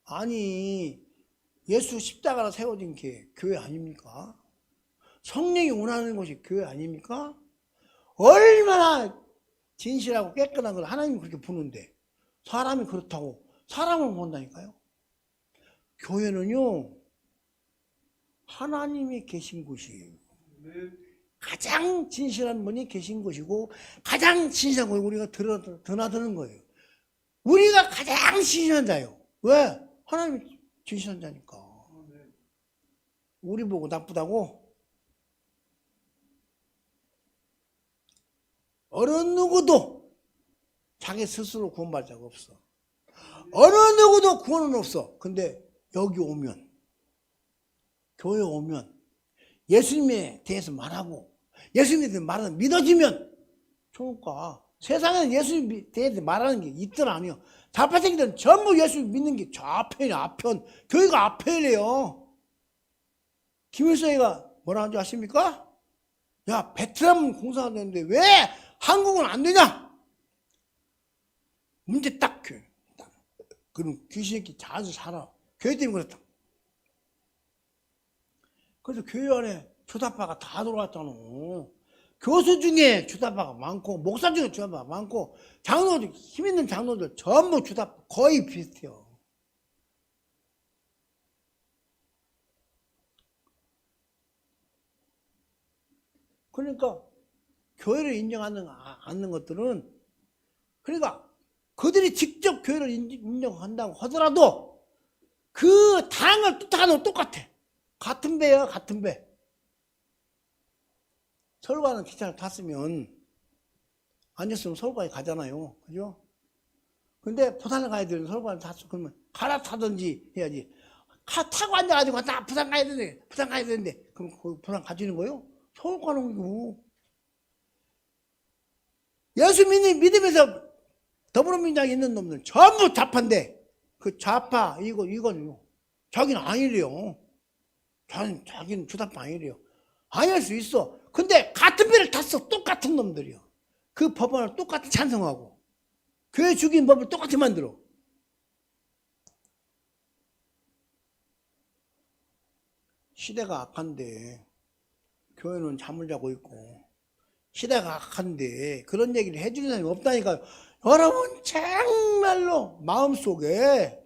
아니 예수 십자가로 세워진 게 교회 아닙니까? 성령이 원하는 것이 교회 아닙니까? 얼마나 진실하고 깨끗한 걸 하나님이 그렇게 보는데 사람이 그렇다고 사람을 본다니까요. 교회는요 하나님이 계신 곳이에요. 가장 진실한 분이 계신 곳이고 가장 진실한 곳에 우리가 드나드는 거예요. 우리가 가장 진실한 자예요. 왜? 하나님이 진실한 자니까. 우리 보고 나쁘다고? 어느 누구도 자기 스스로 구원받을 자가 없어. 어느 누구도 구원은 없어. 근데 여기 오면, 교회 오면 예수님에 대해서 말하고 예수님에 대해서 말하는 믿어지면 좋을까? 세상에는 예수님에 대해서 말하는 게 있든 아니요. 자파새끼들은 전부 예수님 믿는 게 좌편이야, 앞편. 교회가 앞편이래요. 김일성이가 뭐라 하는지 아십니까? 야, 베트남 공사가 되는데 왜 한국은 안 되냐? 문제 딱 교회. 그럼 귀신새끼 자주 살아. 교회 때문에 그렇다. 그래서 교회 안에 주사파가 다 들어왔잖아. 교수 중에 주사파가 많고 목사 중에 주사파가 많고 장로들, 힘 있는 장로들 전부 주사파 거의 비슷해요. 그러니까 교회를 인정하는 않는 것들은 그러니까 그들이 직접 교회를 인정한다고 하더라도 그 당을 뚜탁하는 건 똑같아. 같은 배야, 같은 배. 서울 가는 기차를 탔으면 앉았으면 서울까지 가잖아요. 그죠? 근데 부산을 가야 되는 서울까지 탔어. 그러면 갈아타든지 해야지. 타고 앉아가지고 나 부산 가야 되는데, 부산 가야 되는데. 그럼 거기 부산 가지는 거예요? 서울 가는 거고. 예수 믿으면서 더불어민주당에 있는 놈들 전부 좌파인데 그 좌파 이건 자기는 아니래요. 자기는 주사파 아니래요. 아닐 수 있어. 근데 같은 배를 탔어. 똑같은 놈들이요. 그 법안을 똑같이 찬성하고 교회 죽인 법을 똑같이 만들어. 시대가 악한데 교회는 잠을 자고 있고 시대가 악한데 그런 얘기를 해주는 사람이 없다니까요. 여러분 정말로 마음속에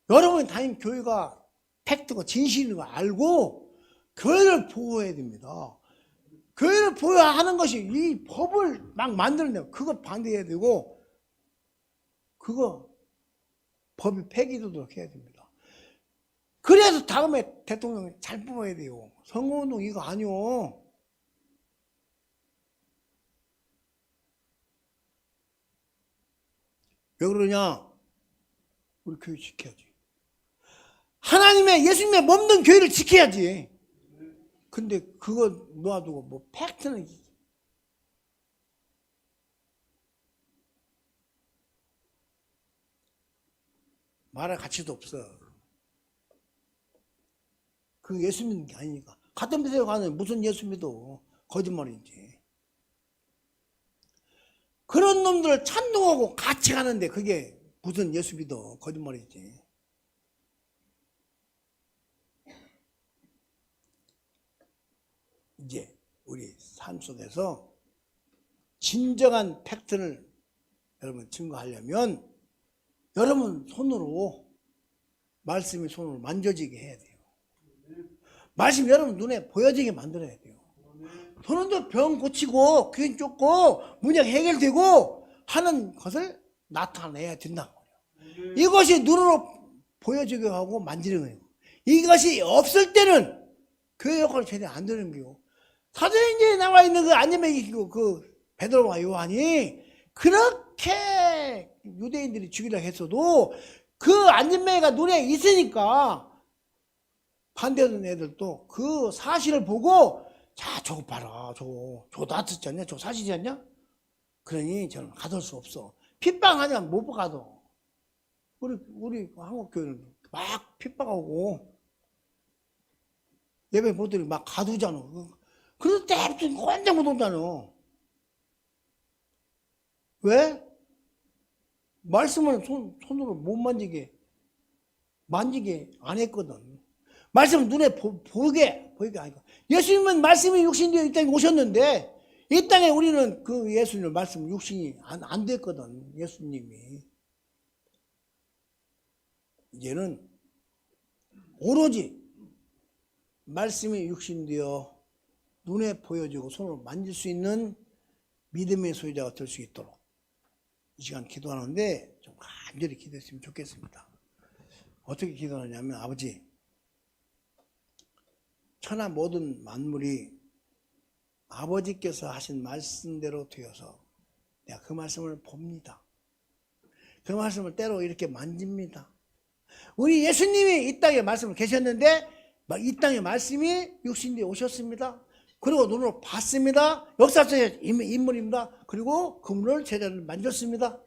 여러분이 다닌 교회가 팩트고 진실인 거 알고 교회를 보호해야 됩니다. 교회를 보호하는 것이 이 법을 막 만들어내고 그거 반대해야 되고 그거 법이 폐기되도록 해야 됩니다. 그래서 다음에 대통령 잘 뽑아야 돼요. 선거운동 이거 아니요. 왜 그러냐? 우리 교회 지켜야지. 하나님의 예수님의 몸된 교회를 지켜야지. 근데 그거 놓아두고 뭐 팩트는 말할 가치도 없어. 그 예수 믿는 게 아니니까. 같은 배에 가는 무슨 예수 믿어. 거짓말이지. 그런 놈들을 찬동하고 같이 가는데 그게 무슨 예수 믿어. 거짓말이지. 이제 우리 삶 속에서 진정한 팩트를 여러분 증거하려면 여러분 손으로 말씀이 손으로 만져지게 해야 돼요. 말씀이 여러분 눈에 보여지게 만들어야 돼요. 손으로 병 고치고 귀신 쫓고 문제 해결되고 하는 것을 나타내야 된다는 거예요. 이것이 눈으로 보여지게 하고 만지는 거예요. 이것이 없을 때는 교회 역할을 제대로 안 되는 거예요. 사도행전에 나와 있는 그 안전뱅이고 그 베드로와 요한이 그렇게 유대인들이 죽이려고 했어도 그 안전뱅이가 눈에 있으니까 반대하는 애들도 그 사실을 보고 자 저거 봐라 저거 낫지 않냐 저거 사실이지 않냐 그러니 저는 가둘 수 없어. 핍박하냐 못 가도 우리 한국교회는 막 핍박하고 예배 못 드리고 막 가두잖아. 그럴 때 혼자 못 온다며. 왜? 말씀을 손으로 못 만지게 안 했거든. 말씀을 눈에 보이게 아니까. 예수님은 말씀이 육신되어 이 땅에 오셨는데 이 땅에 우리는 그 예수님 말씀 육신이 안 됐거든. 예수님이. 이제는 오로지 말씀이 육신되어 눈에 보여지고 손으로 만질 수 있는 믿음의 소유자가 될 수 있도록 이 시간 기도하는데 좀 간절히 기도했으면 좋겠습니다. 어떻게 기도하냐면, 아버지, 천하 모든 만물이 아버지께서 하신 말씀대로 되어서 내가 그 말씀을 봅니다. 그 말씀을 때로 이렇게 만집니다. 우리 예수님이 이 땅에 말씀을 계셨는데 이 땅에 말씀이 육신되어 오셨습니다. 그리고 눈으로 봤습니다. 역사 속의 인물입니다. 그리고 그분을 제자들 만졌습니다.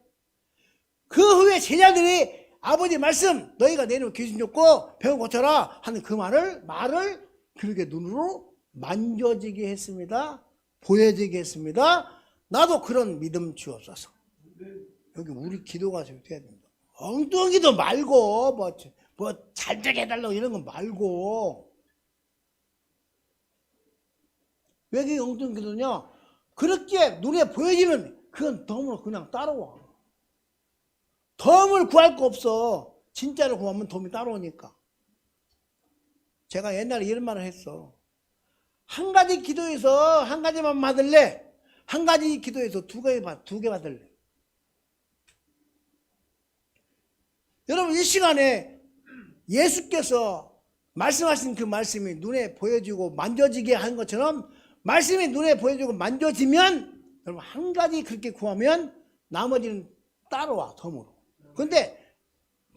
그 후에 제자들이 아버지 말씀 너희가 내리면 귀신 쫓고 병 고쳐라 하는 그 말을 그렇게 눈으로 만져지게 했습니다. 보여지게 했습니다. 나도 그런 믿음 주옵소서. 여기 우리 기도가 돼야 됩니다. 엉뚱기도 말고 뭐 잘 되게 해달라고 이런 거 말고. 왜 그게 엉뚱기도냐? 그렇게 눈에 보여지면 그건 덤으로 그냥 따라와. 덤을 구할 거 없어. 진짜로 구하면 덤이 따라오니까. 제가 옛날에 이런 말을 했어. 한 가지 기도에서 한 가지만 받을래? 한 가지 기도에서 두 개 받을래? 여러분, 이 시간에 예수께서 말씀하신 그 말씀이 눈에 보여지고 만져지게 하는 것처럼 말씀이 눈에 보여지고 만져지면 여러분 한 가지 그렇게 구하면 나머지는 따라와 덤으로. 그런데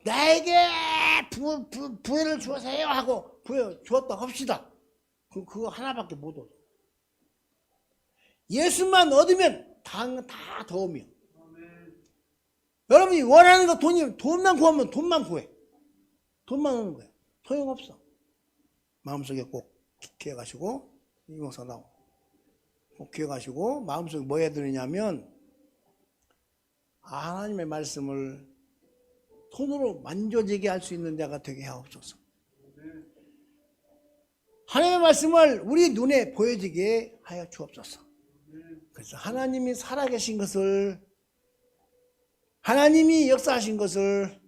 나에게 부혜를 주세요 하고 부혜 주었다 합시다. 그거 하나밖에 못 얻어. 예수만 얻으면 다 도움이야. 여러분이 원하는 거 돈만 구하면 돈만 구해. 돈만 오는 거야. 소용없어. 마음속에 꼭 기억하시고, 이목사 나오고. 꼭 기억하시고, 마음속에 뭐 해야 되느냐면, 하나님의 말씀을 손으로 만져지게 할 수 있는 자가 되게 하옵소서. 하나님의 말씀을 우리 눈에 보여지게 하여 주옵소서. 그래서 하나님이 살아계신 것을, 하나님이 역사하신 것을,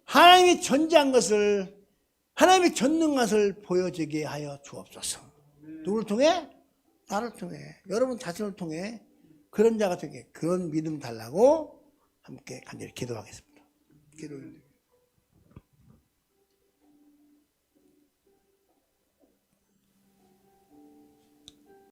하나님이 존재한 것을, 하나님이 전능한 것을 보여지게 하여 주옵소서. 누구를 통해? 나를 통해, 여러분 자신을 통해 그런 자가 되게, 그런 믿음 달라고 함께 간절히 기도하겠습니다. 기도해주세요.